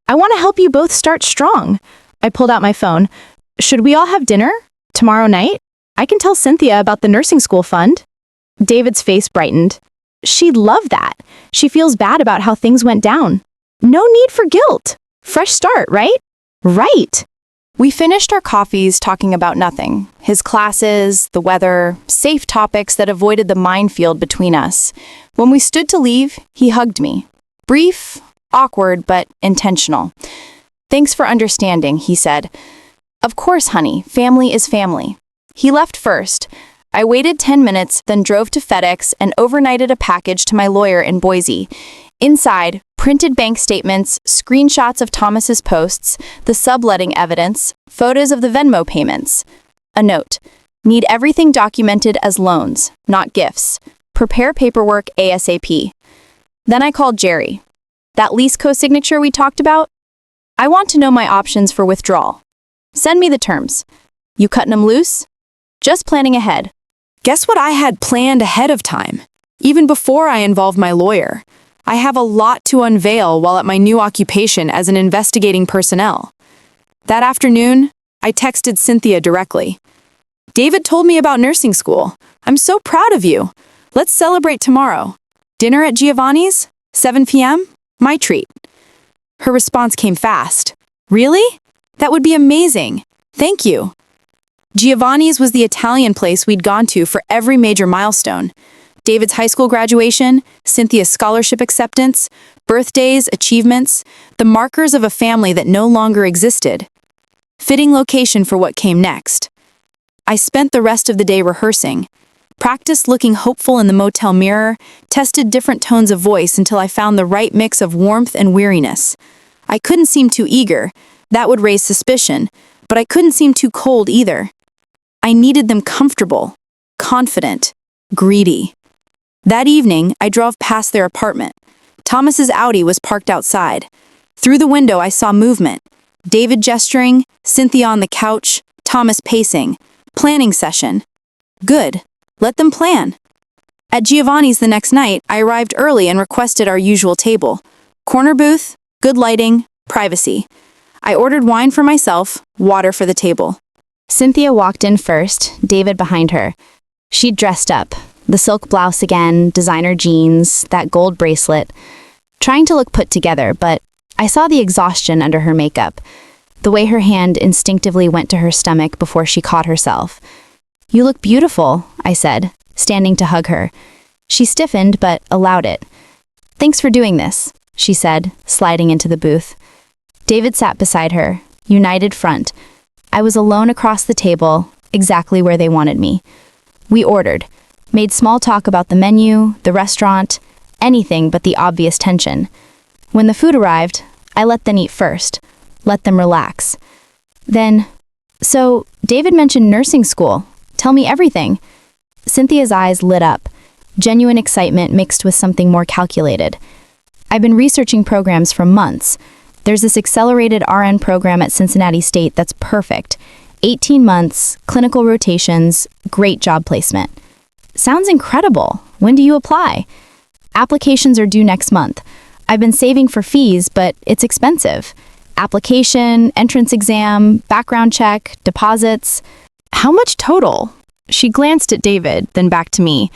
I want to help you both start strong. I pulled out my phone. Should we all have dinner? Tomorrow night? I can tell Cynthia about the nursing school fund. David's face brightened. She'd love that. She feels bad about how things went down. No need for guilt. Fresh start, right? Right. We finished our coffees talking about nothing. His classes, the weather, safe topics that avoided the minefield between us. When we stood to leave, he hugged me. Brief, awkward, but intentional. Thanks for understanding, he said. Of course, honey, family is family. He left first. I waited 10 minutes, then drove to FedEx and overnighted a package to my lawyer in Boise. Inside, printed bank statements, screenshots of Thomas's posts, the subletting evidence, photos of the Venmo payments. A note. Need everything documented as loans, not gifts. Prepare paperwork ASAP. Then I called Jerry. That lease co-signature we talked about? I want to know my options for withdrawal. Send me the terms. You cutting them loose? Just planning ahead. Guess what I had planned ahead of time? Even before I involved my lawyer. I have a lot to unveil while at my new occupation as an investigating personnel. That afternoon, I texted Cynthia directly. David told me about nursing school. I'm so proud of you. Let's celebrate tomorrow. Dinner at Giovanni's? 7 p.m.? My treat. Her response came fast. Really? That would be amazing. Thank you. Giovanni's was the Italian place we'd gone to for every major milestone. David's high school graduation, Cynthia's scholarship acceptance, birthdays, achievements, the markers of a family that no longer existed. Fitting location for what came next. I spent the rest of the day rehearsing, practiced looking hopeful in the motel mirror, tested different tones of voice until I found the right mix of warmth and weariness. I couldn't seem too eager, that would raise suspicion, but I couldn't seem too cold either. I needed them comfortable, confident, greedy. That evening, I drove past their apartment. Thomas's Audi was parked outside. Through the window, I saw movement. David gesturing, Cynthia on the couch, Thomas pacing. Planning session. Good. Let them plan. At Giovanni's the next night, I arrived early and requested our usual table. Corner booth, good lighting, privacy. I ordered wine for myself, water for the table. Cynthia walked in first, David behind her. She'd dressed up. The silk blouse again, designer jeans, that gold bracelet. Trying to look put together, but I saw the exhaustion under her makeup. The way her hand instinctively went to her stomach before she caught herself. "You look beautiful," I said, standing to hug her. She stiffened, but allowed it. "Thanks for doing this," she said, sliding into the booth. David sat beside her, united front. I was alone across the table, exactly where they wanted me. We ordered, made small talk about the menu, the restaurant, anything but the obvious tension. When the food arrived, I let them eat first, let them relax. Then, "So, David mentioned nursing school. Tell me everything." Cynthia's eyes lit up, genuine excitement mixed with something more calculated. "I've been researching programs for months. There's this accelerated RN program at Cincinnati State that's perfect. 18 months, clinical rotations, great job placement." "Sounds incredible. When do you apply?" "Applications are due next month. I've been saving for fees, but it's expensive. Application, entrance exam, background check, deposits." How much total? She glanced at David, then back to me.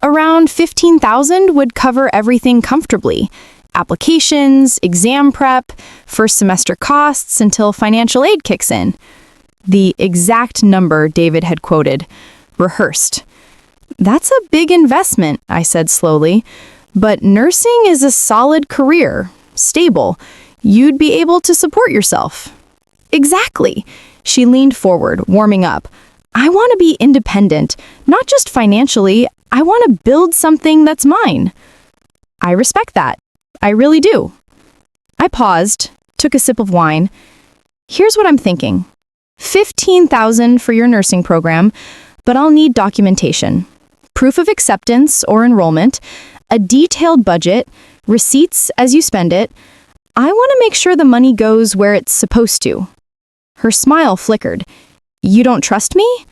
"Around 15,000 would cover everything comfortably. Applications, exam prep, first semester costs until financial aid kicks in." The exact number David had quoted, rehearsed. "That's a big investment," I said slowly. "But nursing is a solid career, stable. You'd be able to support yourself." "Exactly." She leaned forward, warming up. "I want to be independent, not just financially. I want to build something that's mine." "I respect that. I really do." I paused, took a sip of wine. "Here's what I'm thinking. 15,000 for your nursing program, but I'll need documentation. Proof of acceptance or enrollment, a detailed budget, receipts as you spend it. I want to make sure the money goes where it's supposed to." Her smile flickered. "You don't trust me?"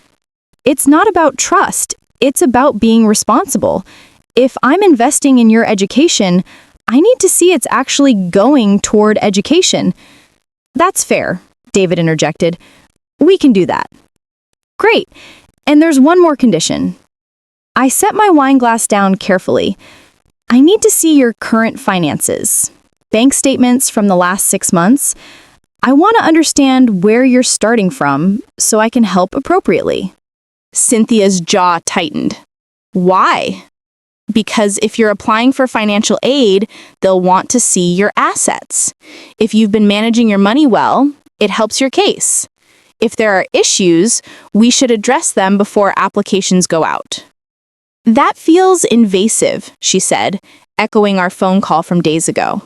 "It's not about trust. It's about being responsible. If I'm investing in your education, I need to see it's actually going toward education." "That's fair," David interjected. "We can do that." "Great. And there's one more condition." I set my wine glass down carefully. "I need to see your current finances. Bank statements from the last 6 months. I want to understand where you're starting from so I can help appropriately." Cynthia's jaw tightened. "Why?" "Because if you're applying for financial aid, they'll want to see your assets. If you've been managing your money well, it helps your case. If there are issues, we should address them before applications go out." "That feels invasive," she said, echoing our phone call from days ago.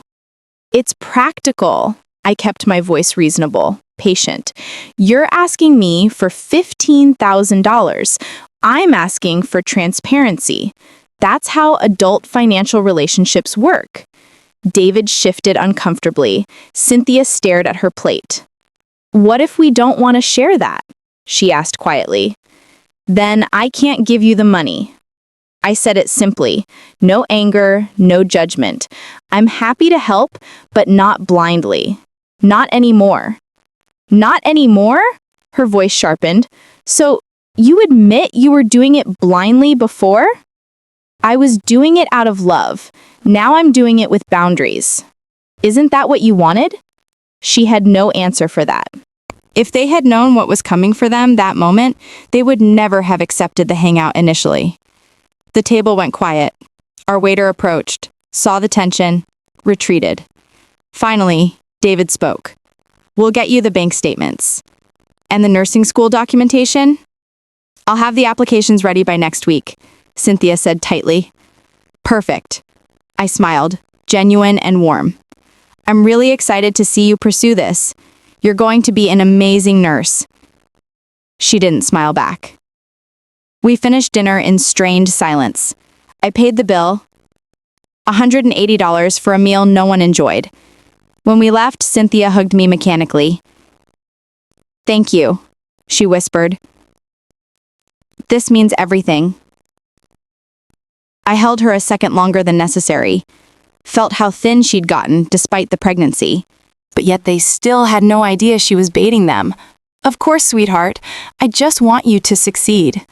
"It's practical." I kept my voice reasonable, patient. "You're asking me for $15,000. I'm asking for transparency. That's how adult financial relationships work." David shifted uncomfortably. Cynthia stared at her plate. "What if we don't want to share that?" she asked quietly. "Then I can't give you the money." I said it simply, no anger, no judgment. "I'm happy to help, but not blindly. Not anymore." "Not anymore?" Her voice sharpened. "So you admit you were doing it blindly before?" "I was doing it out of love. Now I'm doing it with boundaries." "Isn't that what you wanted?" She had no answer for that. If they had known what was coming for them that moment, they would never have accepted the hangout initially. The table went quiet. Our waiter approached, saw the tension, retreated. Finally, David spoke. "We'll get you the bank statements. And the nursing school documentation? I'll have the applications ready by next week," Cynthia said tightly. "Perfect." I smiled, genuine and warm. "I'm really excited to see you pursue this. You're going to be an amazing nurse." She didn't smile back. We finished dinner in strained silence. I paid the bill, $180 for a meal no one enjoyed. When we left, Cynthia hugged me mechanically. "Thank you," she whispered. "This means everything." I held her a second longer than necessary, felt how thin she'd gotten despite the pregnancy. But yet they still had no idea she was baiting them. "Of course, sweetheart, I just want you to succeed."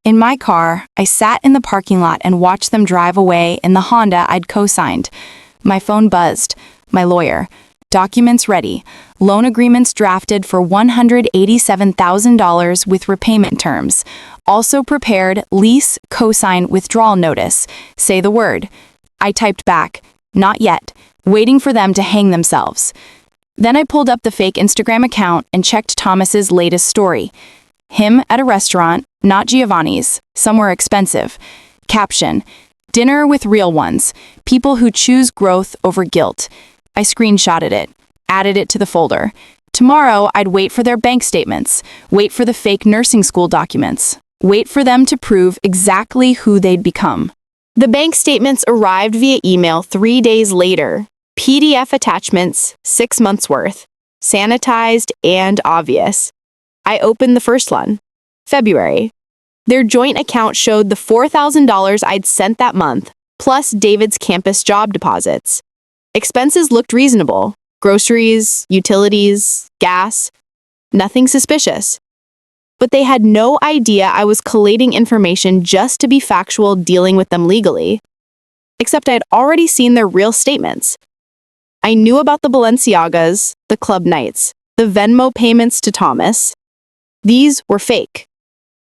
In my car, I sat in the parking lot and watched them drive away in the Honda I'd co-signed. My phone buzzed. My lawyer. Documents ready. Loan agreements drafted for $187,000 with repayment terms. Also prepared lease co-sign withdrawal notice. Say the word. I typed back, "Not yet," waiting for them to hang themselves. Then I pulled up the fake Instagram account and checked Thomas's latest story. Him at a restaurant, not Giovanni's, somewhere expensive. Caption, "Dinner with real ones, people who choose growth over guilt." I screenshotted it, added it to the folder. Tomorrow, I'd wait for their bank statements, wait for the fake nursing school documents, wait for them to prove exactly who they'd become. The bank statements arrived via email 3 days later. PDF attachments, 6 months worth, sanitized and obvious. I opened the first one. February. Their joint account showed the $4,000 I'd sent that month, plus David's campus job deposits. Expenses looked reasonable. Groceries, utilities, gas. Nothing suspicious. But they had no idea I was collating information just to be factual dealing with them legally. Except I'd already seen their real statements. I knew about the Balenciagas, the club nights, the Venmo payments to Thomas. These were fake.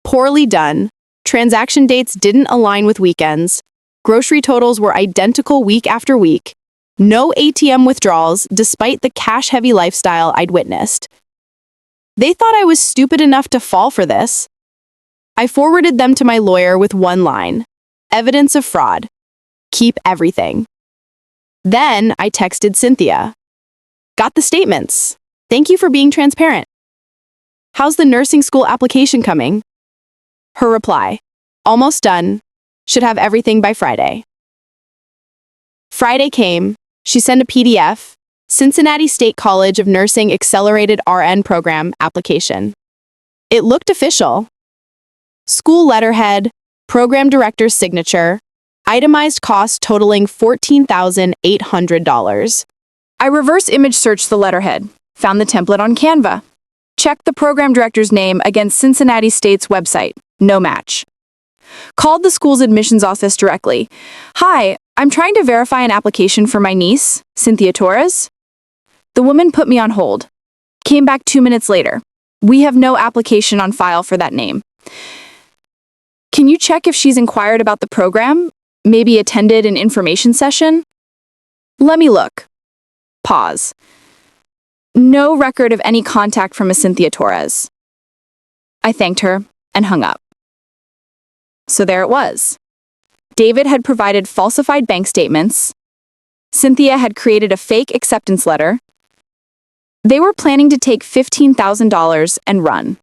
Poorly done. Transaction dates didn't align with weekends. Grocery totals were identical week after week. No ATM withdrawals, despite the cash-heavy lifestyle I'd witnessed. They thought I was stupid enough to fall for this. I forwarded them to my lawyer with one line. Evidence of fraud. Keep everything. Then I texted Cynthia. Got the statements. Thank you for being transparent. How's the nursing school application coming? Her reply. Almost done. Should have everything by Friday. Friday came. She sent a PDF. Cincinnati State College of Nursing Accelerated RN Program application. It looked official. School letterhead, program director's signature, itemized cost totaling $14,800. I reverse image searched the letterhead, found the template on Canva. Checked the program director's name against Cincinnati State's website. No match. Called the school's admissions office directly. "Hi, I'm trying to verify an application for my niece, Cynthia Torres." The woman put me on hold. Came back 2 minutes later. "We have no application on file for that name. Can you check if she's inquired about the program? Maybe attended an information session?" "Let me look." Pause. No record of any contact from a Cynthia Torres. I thanked her and hung up. So there it was. David had provided falsified bank statements. Cynthia had created a fake acceptance letter. They were planning to take $15,000 and run.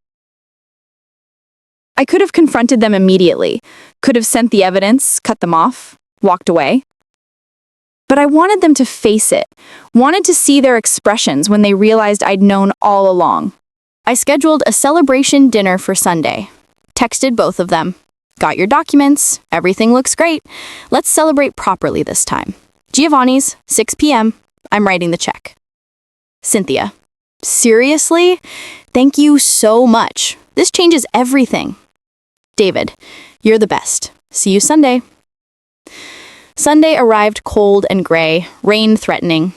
I could have confronted them immediately, could have sent the evidence, cut them off, walked away. But I wanted them to face it, wanted to see their expressions when they realized I'd known all along. I scheduled a celebration dinner for Sunday. Texted both of them. "Got your documents, everything looks great. Let's celebrate properly this time. Giovanni's, 6 p.m. I'm writing the check." Cynthia. "Seriously? Thank you so much. This changes everything." David. "You're the best. See you Sunday." Sunday arrived cold and gray, rain threatening.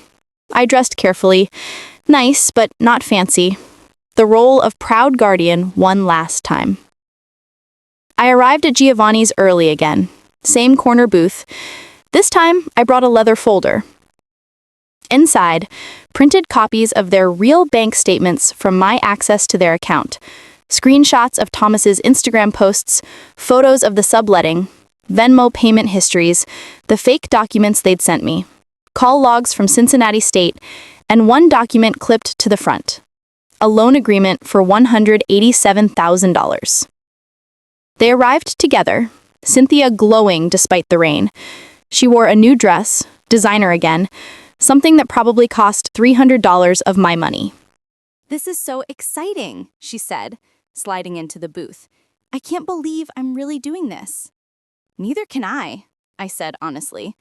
I dressed carefully. Nice, but not fancy. the role of proud guardian one last time. I arrived at Giovanni's early again. Same corner booth. This time, I brought a leather folder. Inside, printed copies of their real bank statements from my access to their account, screenshots of Thomas's Instagram posts, photos of the subletting, Venmo payment histories, the fake documents they'd sent me, call logs from Cincinnati State, and one document clipped to the front, a loan agreement for $187,000. They arrived together, Cynthia glowing despite the rain. She wore a new dress, designer again, something that probably cost $300 of my money. "This is so exciting," she said, sliding into the booth. "I can't believe I'm really doing this." "Neither can I said honestly.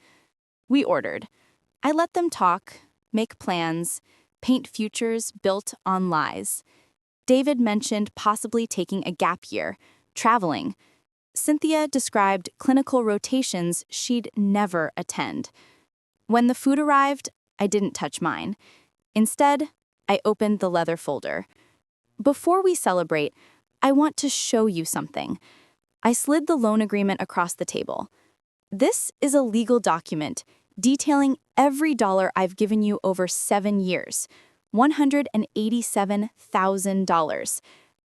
We ordered. I let them talk, make plans, paint futures built on lies. David mentioned possibly taking a gap year, traveling. Cynthia described clinical rotations she'd never attend. When the food arrived, I didn't touch mine. Instead, I opened the leather folder. "Before we celebrate, I want to show you something." I slid the loan agreement across the table. "This is a legal document detailing every dollar I've given you over 7 years, $187,000.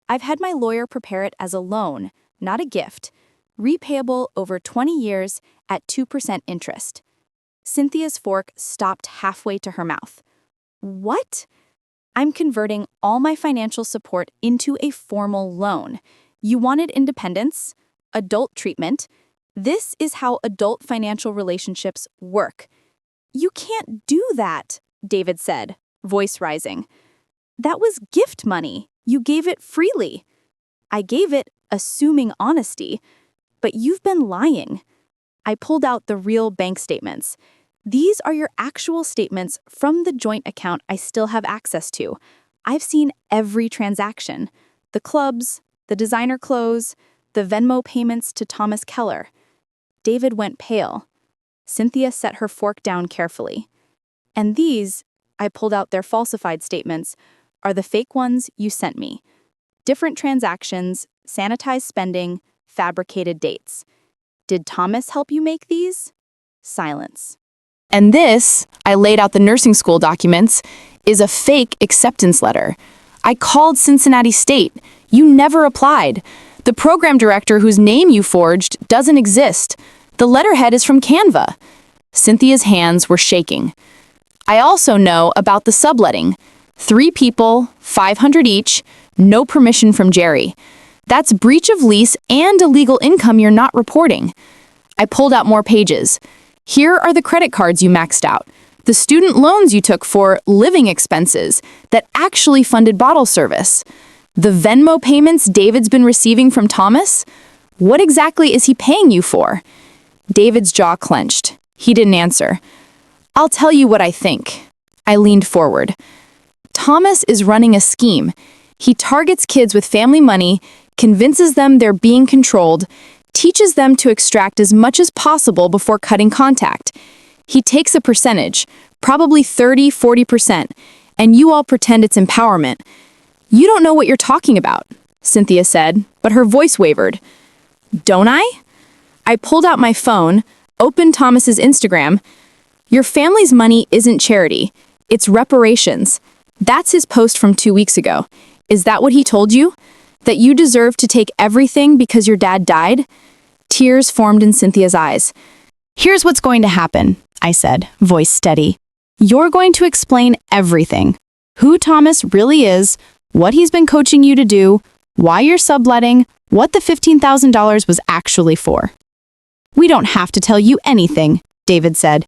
I've had my lawyer prepare it as a loan, not a gift, repayable over 20 years at 2% interest." Cynthia's fork stopped halfway to her mouth. "What?" "I'm converting all my financial support into a formal loan. You wanted independence, adult treatment. This is how adult financial relationships work." "You can't do that," David said, voice rising. "That was gift money. You gave it freely." "I gave it, assuming honesty, but you've been lying." I pulled out the real bank statements. "These are your actual statements from the joint account I still have access to. I've seen every transaction. The clubs, the designer clothes, the Venmo payments to Thomas Keller." David went pale. Cynthia set her fork down carefully. "And these," I pulled out their falsified statements, "are the fake ones you sent me. Different transactions, sanitized spending, fabricated dates. Did Thomas help you make these?" Silence. "And this," I laid out the nursing school documents, "is a fake acceptance letter. I called Cincinnati State. You never applied. The program director whose name you forged doesn't exist. The letterhead is from Canva." Cynthia's hands were shaking. "I also know about the subletting. 3 people, 500 each, no permission from Jerry. That's breach of lease and illegal income you're not reporting." I pulled out more pages. "Here are the credit cards you maxed out, the student loans you took for living expenses that actually funded bottle service, the Venmo payments David's been receiving from Thomas. What exactly is he paying you for?" David's jaw clenched. He didn't answer. "I'll tell you what I think." I leaned forward. "Thomas is running a scheme. He targets kids with family money, convinces them they're being controlled, teaches them to extract as much as possible before cutting contact. He takes a percentage, probably 30–40%, and you all pretend it's empowerment. You don't know what you're talking about," Cynthia said, but her voice wavered. "Don't I?" I pulled out my phone, opened Thomas's Instagram. "Your family's money isn't charity. It's reparations." That's his post from 2 weeks ago. Is that what he told you? That you deserve to take everything because your dad died? Tears formed in Cynthia's eyes. "Here's what's going to happen," I said, voice steady. "You're going to explain everything. Who Thomas really is, what he's been coaching you to do, why you're subletting, what the $15,000 was actually for." "We don't have to tell you anything," David said.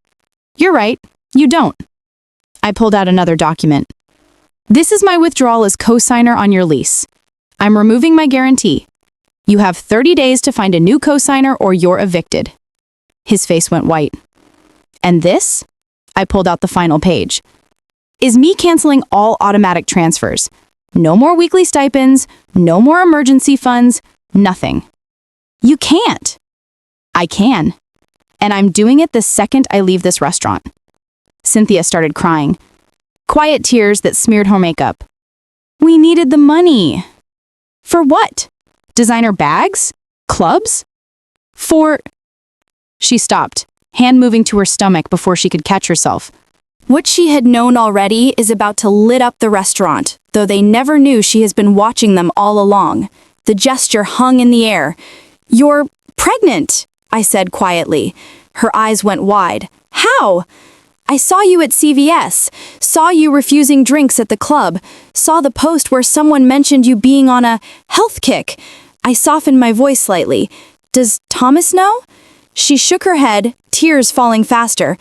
"You're right, you don't." I pulled out another document. "This is my withdrawal as co-signer on your lease. I'm removing my guarantee. You have 30 days to find a new co-signer or you're evicted." His face went white. "And this?" I pulled out the final page. "Is me canceling all automatic transfers. No more weekly stipends, no more emergency funds, nothing." "You can't." "I can. And I'm doing it the second I leave this restaurant." Cynthia started crying. Quiet tears that smeared her makeup. We needed the money. For what? Designer bags? Clubs? For... She stopped, hand moving to her stomach before she could catch herself. What she had known already is about to lit up the restaurant, though they never knew she has been watching them all along. The gesture hung in the air. "You're pregnant," I said quietly. Her eyes went wide. "How?" "I saw you at CVS, saw you refusing drinks at the club, saw the post where someone mentioned you being on a health kick." I softened my voice slightly. "Does Thomas know?" She shook her head, tears falling faster.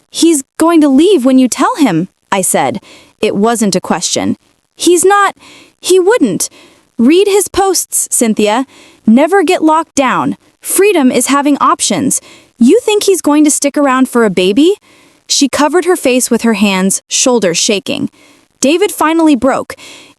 "He's going to leave when you tell him," I said. It wasn't a question. He wouldn't. Read his posts, Cynthia. Never get locked down. Freedom is having options. You think he's going to stick around for a baby?" She covered her face with her hands, shoulders shaking. David finally broke.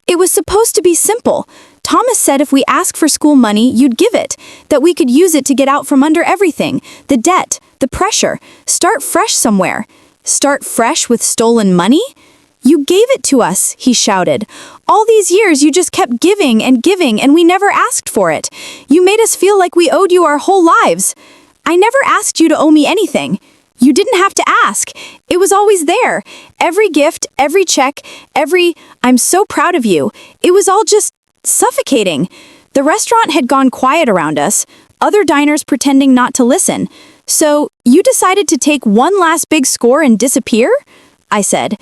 "It was supposed to be simple. Thomas said if we ask for school money, you'd give it, that we could use it to get out from under everything, the debt, the pressure, start fresh somewhere." "Start fresh with stolen money?" "You gave it to us," he shouted. "All these years you just kept giving, and we never asked for it. You made us feel like we owed you our whole lives." "I never asked you to owe me anything. You didn't have to ask. It was always there. Every gift, every check, I'm so proud of you. It was all just suffocating." The restaurant had gone quiet around us, other diners pretending not to listen. "So, you decided to take one last big score and disappear?" I said.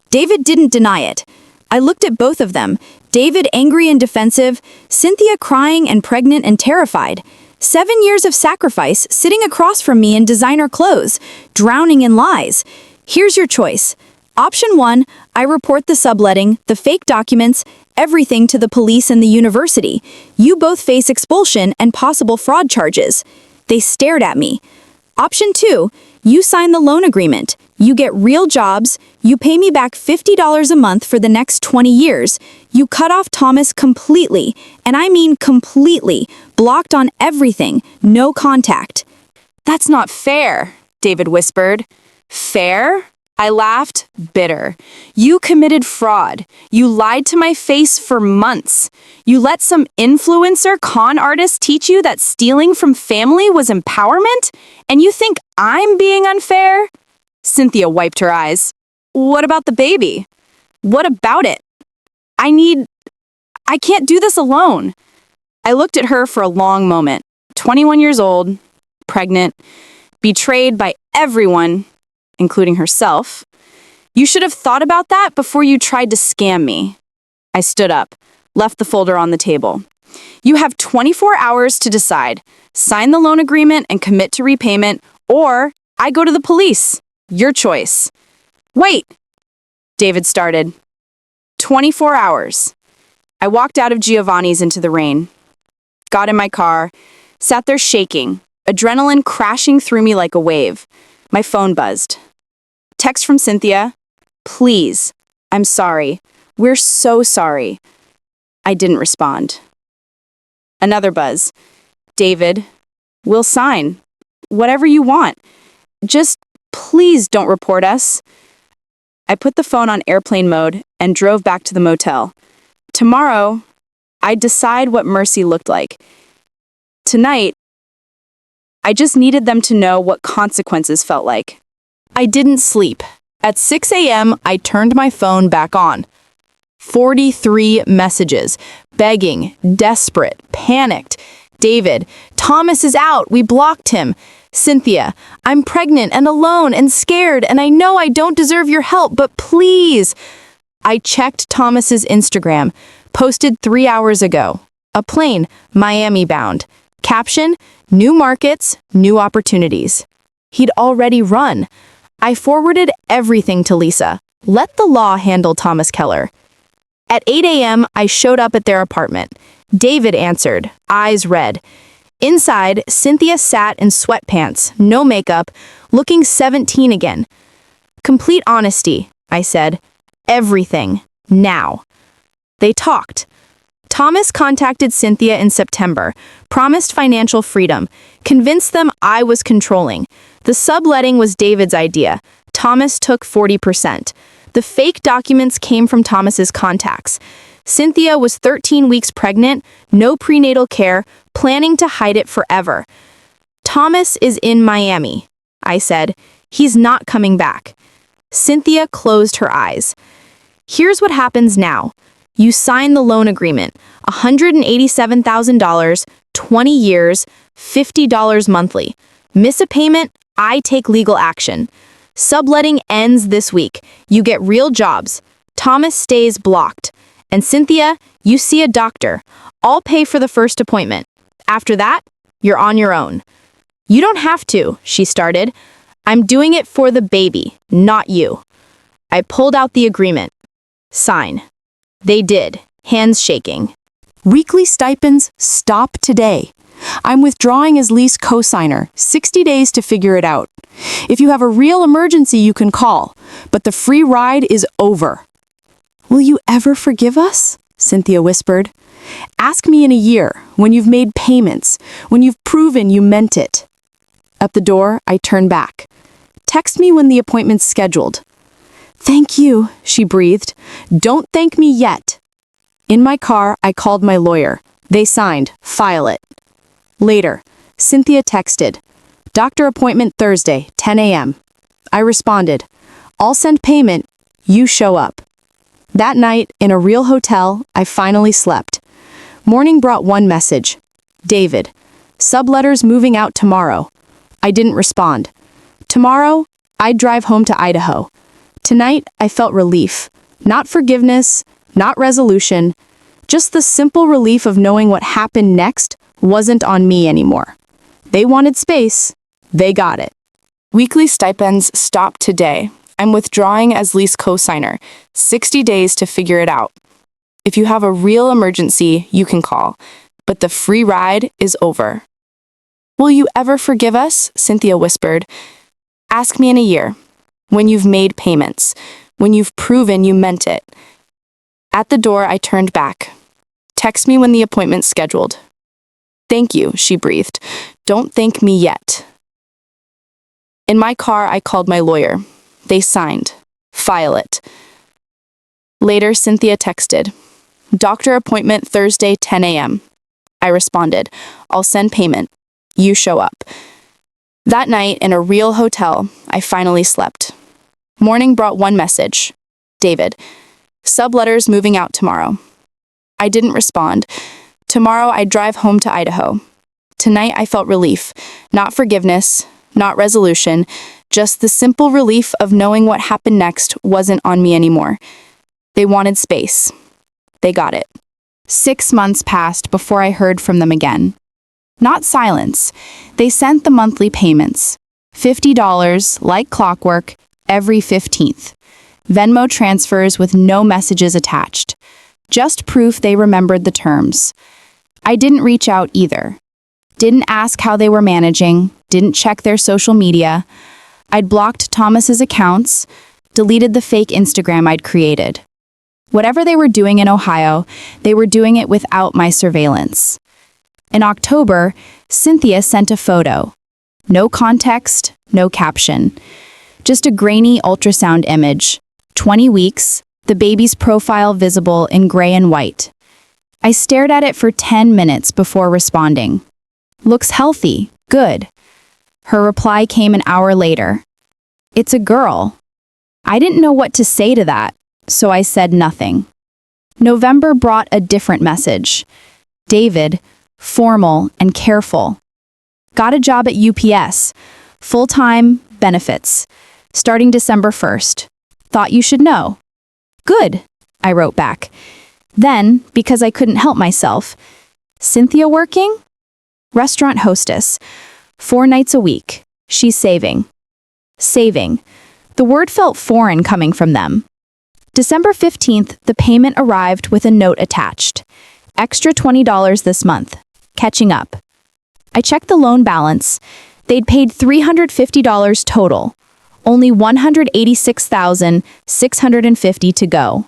David didn't deny it. I looked at both of them, David angry and defensive, Cynthia crying and pregnant and terrified. 7 years of sacrifice sitting across from me in designer clothes, drowning in lies. Here's your choice. Option 1, I report the subletting, the fake documents, everything to the police and the university. You both face expulsion and possible fraud charges. They stared at me. Option 2, you sign the loan agreement. You get real jobs. You pay me back $50 a month for the next 20 years. You cut off Thomas completely, and I mean completely, blocked on everything, no contact. "That's not fair," David whispered. "Fair?" I laughed, bitter. "You committed fraud. You lied to my face for months. You let some influencer con artist teach you that stealing from family was empowerment? And you think I'm being unfair?" Cynthia wiped her eyes. "What about the baby? What about it? I can't do this alone." I looked at her for a long moment. 21 years old, pregnant, betrayed by everyone, including herself. "You should have thought about that before you tried to scam me." I stood up, left the folder on the table. "You have 24 hours to decide. Sign the loan agreement and commit to repayment, or I go to the police. Your choice." "Wait," David started. 24 hours. I walked out of Giovanni's into the rain, got in my car, sat there shaking, adrenaline crashing through me like a wave. My phone buzzed. Text from Cynthia. "Please, I'm sorry. We're so sorry." I didn't respond. Another buzz. "David, we'll sign. Whatever you want. Just please don't report us." I put the phone on airplane mode and drove back to the motel. Tomorrow, I'd decide what mercy looked like. Tonight, I just needed them to know what consequences felt like. I didn't sleep. At 6 a.m., I turned my phone back on. 43 messages, begging, desperate, panicked. "David, Thomas is out. We blocked him." "Cynthia, I'm pregnant and alone and scared, and I know I don't deserve your help, but please." I checked Thomas's Instagram, posted 3 hours ago. A plane, Miami bound. Caption, "New markets, new opportunities." He'd already run. I forwarded everything to Lisa. Let the law handle Thomas Keller. At 8 a.m., I showed up at their apartment. David answered, eyes red. Inside, Cynthia sat in sweatpants, no makeup, looking 17 again. "Complete honesty," I said. "Everything. Now." They talked. Thomas contacted Cynthia in September, promised financial freedom, convinced them I was controlling. The subletting was David's idea. Thomas took 40%. The fake documents came from Thomas's contacts. Cynthia was 13 weeks pregnant, no prenatal care, planning to hide it forever. Thomas is in Miami, I said. He's not coming back. Cynthia closed her eyes. Here's what happens now. You sign the loan agreement, $187,000, 20 years, $50 monthly. Miss a payment, I take legal action. Subletting ends this week. You get real jobs. Thomas stays blocked. And Cynthia, you see a doctor. I'll pay for the first appointment. After that, you're on your own. You don't have to, she started. I'm doing it for the baby, not you. I pulled out the agreement. Sign. They did, hands shaking. Weekly stipends stop today. I'm withdrawing as lease cosigner, 60 days to figure it out. If you have a real emergency, you can call, but the free ride is over. Will you ever forgive us? Cynthia whispered. Ask me in a year, when you've made payments, when you've proven you meant it. At the door, I turned back. Text me when the appointment's scheduled. Thank you, she breathed. Don't thank me yet. In my car, I called my lawyer. They signed, file it. Later, Cynthia texted, doctor appointment Thursday, 10 a.m. I responded, I'll send payment, you show up. That night, in a real hotel, I finally slept. Morning brought one message. David, subletters moving out tomorrow. I didn't respond. Tomorrow, I'd drive home to Idaho. Tonight, I felt relief. Not forgiveness, not resolution, just the simple relief of knowing what happened next wasn't on me anymore. They wanted space. They got it. Weekly stipends stop today. I'm withdrawing as lease cosigner, 60 days to figure it out. If you have a real emergency, you can call, but the free ride is over. Will you ever forgive us? Cynthia whispered. Ask me in a year, when you've made payments, when you've proven you meant it. At the door, I turned back. Text me when the appointment's scheduled. Thank you, she breathed. Don't thank me yet. In my car, I called my lawyer. They signed. File it. Later, Cynthia texted, doctor appointment Thursday, 10 a.m. I responded, I'll send payment. You show up. That night, in a real hotel, I finally slept. Morning brought one message. David, subletters moving out tomorrow. I didn't respond. Tomorrow, I'd drive home to Idaho. Tonight, I felt relief. Not forgiveness, not resolution, just the simple relief of knowing what happened next wasn't on me anymore. They wanted space. They got it. 6 months passed before I heard from them again. Not silence. They sent the monthly payments. $50, like clockwork, every 15th. Venmo transfers with no messages attached. Just proof they remembered the terms. I didn't reach out either. Didn't ask how they were managing, didn't check their social media. I'd blocked Thomas's accounts, deleted the fake Instagram I'd created. Whatever they were doing in Ohio, they were doing it without my surveillance. In October, Cynthia sent a photo. No context, no caption. Just a grainy ultrasound image. 20 weeks, the baby's profile visible in gray and white. I stared at it for 10 minutes before responding. Looks healthy, good. Her reply came an hour later. It's a girl. I didn't know what to say to that, so I said nothing. November brought a different message. David, formal and careful. Got a job at UPS. Full-time, benefits. Starting December 1st. Thought you should know. Good, I wrote back. Then, because I couldn't help myself, Cynthia working? Restaurant hostess. 4 nights a week. She's saving. Saving. The word felt foreign coming from them. December 15th, the payment arrived with a note attached. Extra $20 this month. Catching up. I checked the loan balance. They'd paid $350 total. Only $186,650 to go.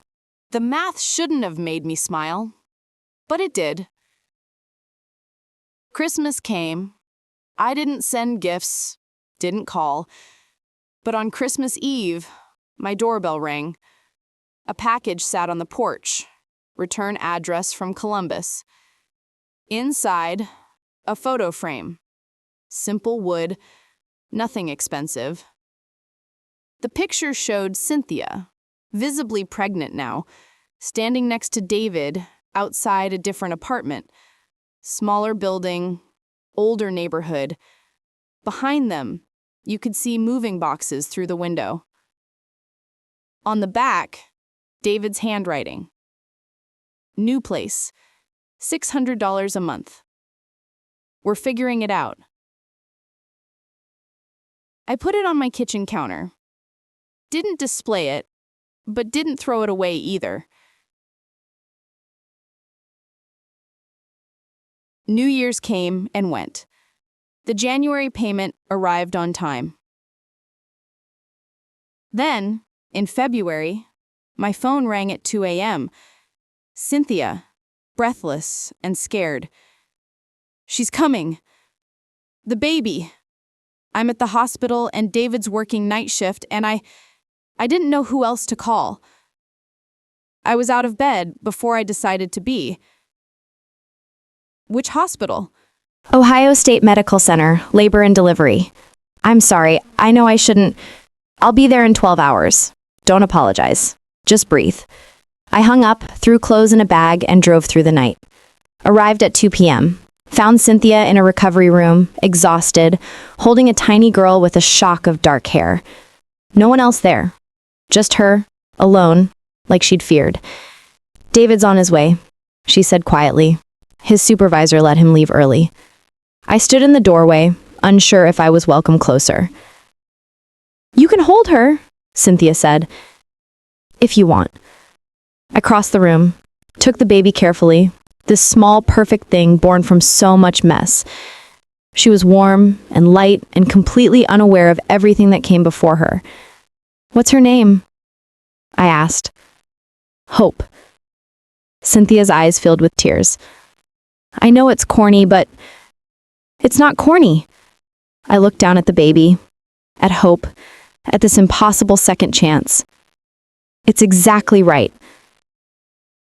The math shouldn't have made me smile, but it did. Christmas came. I didn't send gifts, didn't call, but on Christmas Eve, my doorbell rang. A package sat on the porch. Return address from Columbus. Inside, a photo frame. Simple wood, nothing expensive. The picture showed Cynthia, visibly pregnant now, standing next to David outside a different apartment. Smaller building, older neighborhood. Behind them, you could see moving boxes through the window. On the back, David's handwriting. New place, $600 a month. We're figuring it out. I put it on my kitchen counter. Didn't display it, but didn't throw it away either. New Year's came and went. The January payment arrived on time. Then, in February, my phone rang at 2 a.m. Cynthia, breathless and scared. She's coming. The baby. I'm at the hospital and David's working night shift and I didn't know who else to call. I was out of bed before I decided to be. Which hospital? Ohio State Medical Center, labor and delivery. I'm sorry, I know I shouldn't. I'll be there in 12 hours. Don't apologize. Just breathe. I hung up, threw clothes in a bag, and drove through the night. Arrived at 2 p.m. Found Cynthia in a recovery room, exhausted, holding a tiny girl with a shock of dark hair. No one else there. Just her, alone, like she'd feared. David's on his way, she said quietly. His supervisor let him leave early. I stood in the doorway, unsure if I was welcome closer. You can hold her, Cynthia said. If you want. I crossed the room, took the baby carefully, this small, perfect thing born from so much mess. She was warm and light and completely unaware of everything that came before her. What's her name? I asked. Hope. Cynthia's eyes filled with tears. I know it's corny, but it's not corny. I looked down at the baby, at Hope, at this impossible second chance. It's exactly right.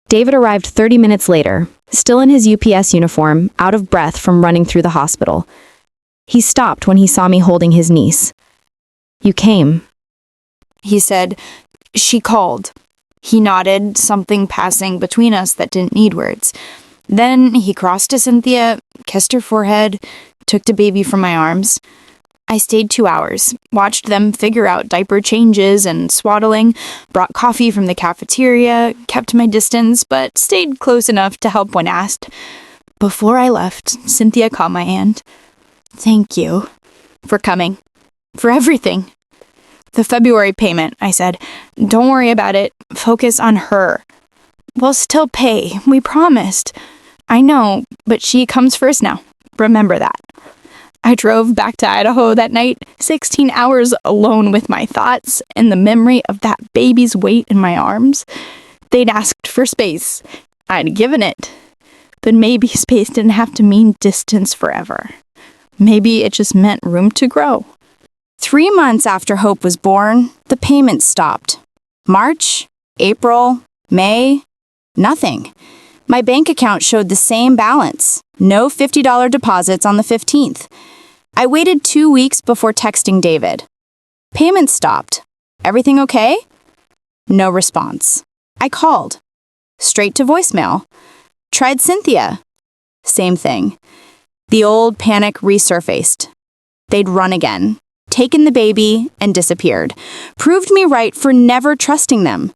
David arrived 30 minutes later, still in his UPS uniform, out of breath from running through the hospital. He stopped when he saw me holding his niece. You came. He said, "She called." He nodded, something passing between us that didn't need words. Then he crossed to Cynthia, kissed her forehead, took the baby from my arms. I stayed 2 hours, watched them figure out diaper changes and swaddling, brought coffee from the cafeteria, kept my distance, but stayed close enough to help when asked. Before I left, Cynthia caught my hand. "Thank you for coming, for everything." "The February payment," I said. "Don't worry about it. Focus on her." "We'll still pay, we promised." "I know, but she comes first now. Remember that." I drove back to Idaho that night, 16 hours alone with my thoughts and the memory of that baby's weight in my arms. They'd asked for space. I'd given it. But maybe space didn't have to mean distance forever. Maybe it just meant room to grow. 3 months after Hope was born, the payments stopped. March, April, May, nothing. My bank account showed the same balance. No $50 deposits on the 15th. I waited 2 weeks before texting David. Payments stopped. Everything okay? No response. I called. Straight to voicemail. Tried Cynthia. Same thing. The old panic resurfaced. They'd run again, taken the baby, and disappeared. Proved me right for never trusting them.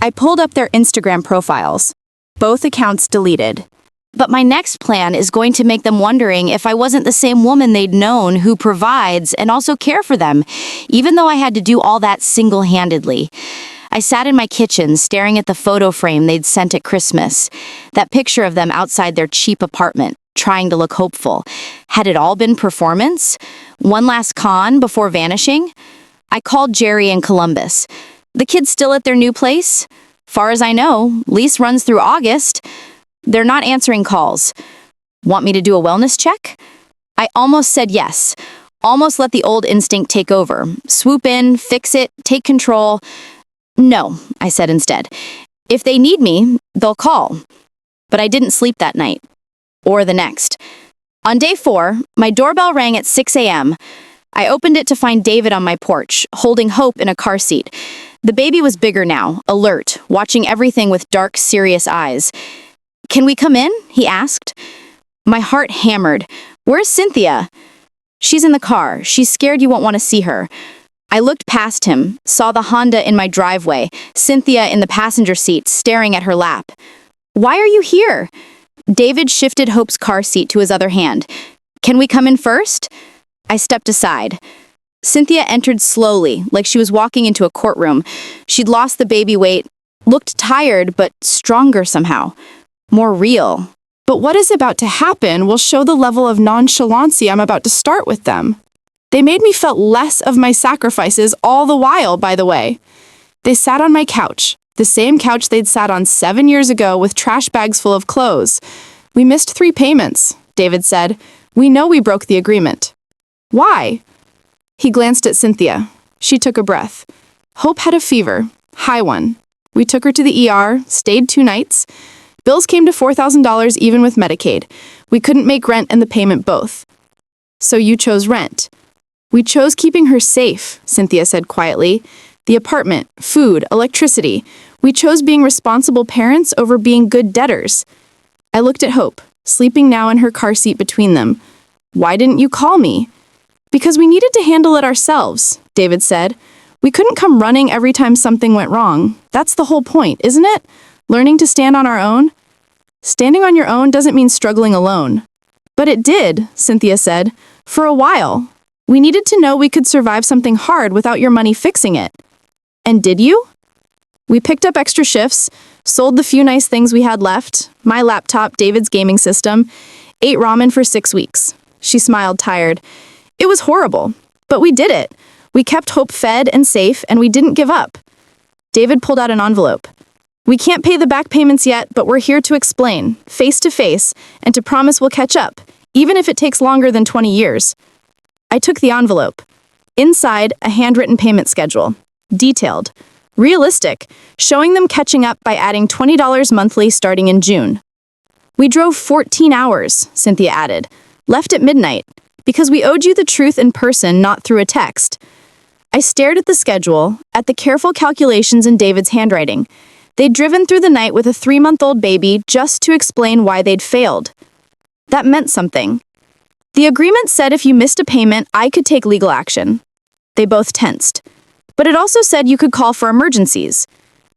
I pulled up their Instagram profiles. Both accounts deleted. But my next plan is going to make them wondering if I wasn't the same woman they'd known who provides and also care for them, even though I had to do all that single-handedly. I sat in my kitchen staring at the photo frame they'd sent at Christmas, that picture of them outside their cheap apartment, trying to look hopeful. Had it all been performance? One last con before vanishing? I called Jerry in Columbus. The kids still at their new place? Far as I know, lease runs through August. They're not answering calls. Want me to do a wellness check? I almost said yes. Almost let the old instinct take over. Swoop in, fix it, take control. No, I said instead. If they need me, they'll call. But I didn't sleep that night. Or the next. On day 4, my doorbell rang at 6 a.m. I opened it to find David on my porch, holding Hope in a car seat. The baby was bigger now, alert, watching everything with dark, serious eyes. "Can we come in?" he asked. My heart hammered. "Where's Cynthia?" "She's in the car. She's scared you won't want to see her." I looked past him, saw the Honda in my driveway, Cynthia in the passenger seat, staring at her lap. "Why are you here?" David shifted Hope's car seat to his other hand. "Can we come in first?" I stepped aside. Cynthia entered slowly, like she was walking into a courtroom. She'd lost the baby weight, looked tired, but stronger somehow. More real. But what is about to happen will show the level of nonchalance I'm about to start with them. They made me feel less of my sacrifices all the while, by the way. They sat on my couch, the same couch they'd sat on 7 years ago with trash bags full of clothes. "We missed 3 payments," David said. "We know we broke the agreement." "Why?" He glanced at Cynthia. She took a breath. Hope had a fever, high one. We took her to the ER, stayed 2 nights. Bills came to $4,000 even with Medicaid. We couldn't make rent and the payment both. "So you chose rent." "We chose keeping her safe," Cynthia said quietly. "The apartment, food, electricity. We chose being responsible parents over being good debtors." I looked at Hope, sleeping now in her car seat between them. "Why didn't you call me?" "Because we needed to handle it ourselves," David said. "We couldn't come running every time something went wrong. That's the whole point, isn't it? Learning to stand on our own." "Standing on your own doesn't mean struggling alone." "But it did," Cynthia said. "For a while. We needed to know we could survive something hard without your money fixing it." "And did you?" "We picked up extra shifts, sold the few nice things we had left, my laptop, David's gaming system, ate ramen for 6 weeks. She smiled tired. "It was horrible, but we did it. We kept Hope fed and safe, and we didn't give up." David pulled out an envelope. "We can't pay the back payments yet, but we're here to explain, face to face, and to promise we'll catch up, even if it takes longer than 20 years. I took the envelope. Inside, a handwritten payment schedule. Detailed. Realistic, showing them catching up by adding $20 monthly starting in June. "We drove 14 hours, Cynthia added. "Left at midnight, because we owed you the truth in person, not through a text." I stared at the schedule, at the careful calculations in David's handwriting. They'd driven through the night with a 3-month-old baby just to explain why they'd failed. That meant something. The agreement said if you missed a payment, I could take legal action. They both tensed. But it also said you could call for emergencies.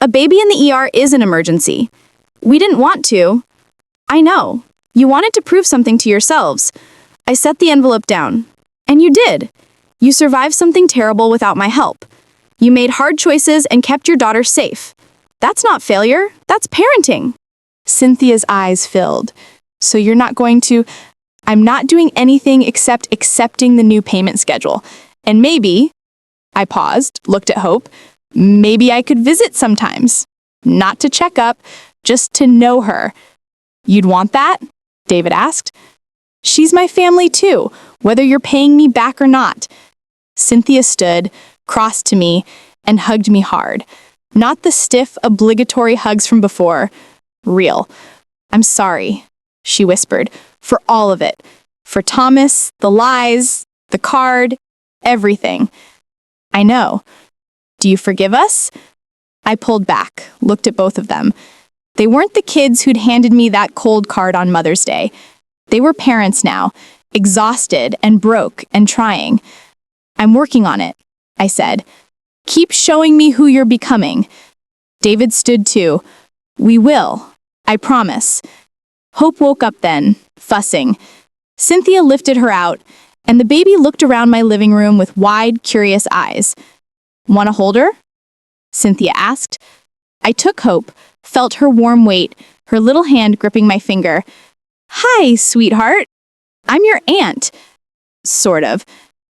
A baby in the ER is an emergency. We didn't want to. I know. You wanted to prove something to yourselves. I set the envelope down. And you did. You survived something terrible without my help. You made hard choices and kept your daughter safe. That's not failure. That's parenting. Cynthia's eyes filled. "So you're not going to..." "I'm not doing anything except accepting the new payment schedule. And maybe," I paused, looked at Hope, "maybe I could visit sometimes. Not to check up, just to know her." "You'd want that?" David asked. "She's my family too, whether you're paying me back or not." Cynthia stood, crossed to me, and hugged me hard. Not the stiff, obligatory hugs from before. Real. "I'm sorry," she whispered, "for all of it. For Thomas, the lies, the card, everything." "I know. Do you forgive us?" I pulled back, looked at both of them. They weren't the kids who'd handed me that cold card on Mother's Day. They were parents now, exhausted and broke and trying. "I'm working on it," I said. "Keep showing me who you're becoming." David stood too. "We will. I promise." Hope woke up then, fussing. Cynthia lifted her out, and the baby looked around my living room with wide, curious eyes. "Want to hold her?" Cynthia asked. I took Hope, felt her warm weight, her little hand gripping my finger. "Hi, sweetheart. I'm your aunt." Sort of.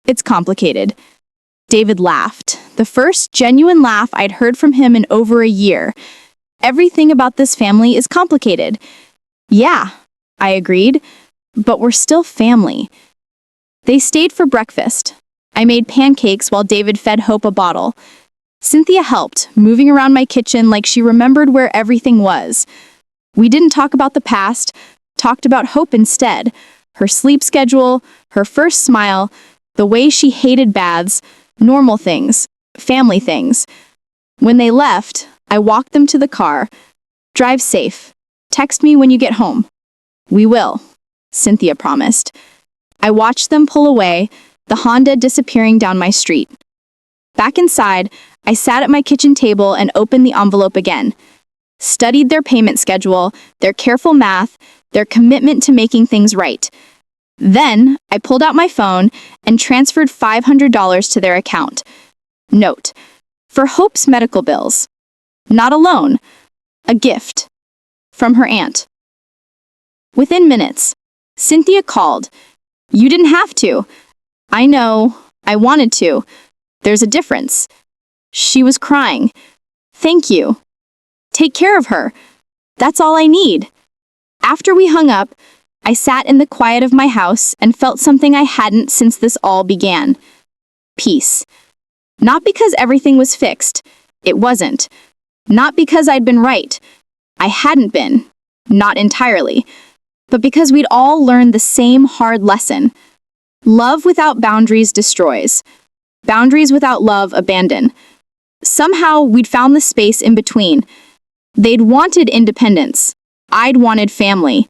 It's complicated. David laughed, the first genuine laugh I'd heard from him in over a year. "Everything about this family is complicated." "Yeah," I agreed, "but we're still family." They stayed for breakfast. I made pancakes while David fed Hope a bottle. Cynthia helped, moving around my kitchen like she remembered where everything was. We didn't talk about the past, talked about hope instead. Her sleep schedule, her first smile, the way she hated baths, normal things, family things. When they left, I walked them to the car. Drive safe. Text me when you get home. We will, Cynthia promised. I watched them pull away, the Honda disappearing down my street. Back inside, I sat at my kitchen table and opened the envelope again. Studied their payment schedule, their careful math, their commitment to making things right. Then, I pulled out my phone and transferred $500 to their account. Note: for Hope's medical bills. Not a loan, a gift. From her aunt. Within minutes, Cynthia called. You didn't have to. I know, I wanted to. There's a difference. She was crying. Thank you. Take care of her. That's all I need. After we hung up, I sat in the quiet of my house and felt something I hadn't since this all began. Peace. Not because everything was fixed. It wasn't. Not because I'd been right. I hadn't been. Not entirely. But because we'd all learned the same hard lesson. Love without boundaries destroys. Boundaries without love abandon. Somehow we'd found the space in between. They'd wanted independence. I'd wanted family.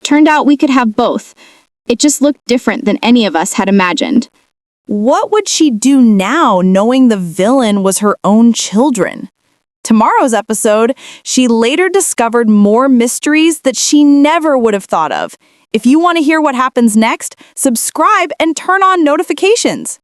Turned out we could have both. It just looked different than any of us had imagined. What would she do now, knowing the villain was her own children? Tomorrow's episode, she later discovered more mysteries that she never would have thought of. If you want to hear what happens next, subscribe and turn on notifications.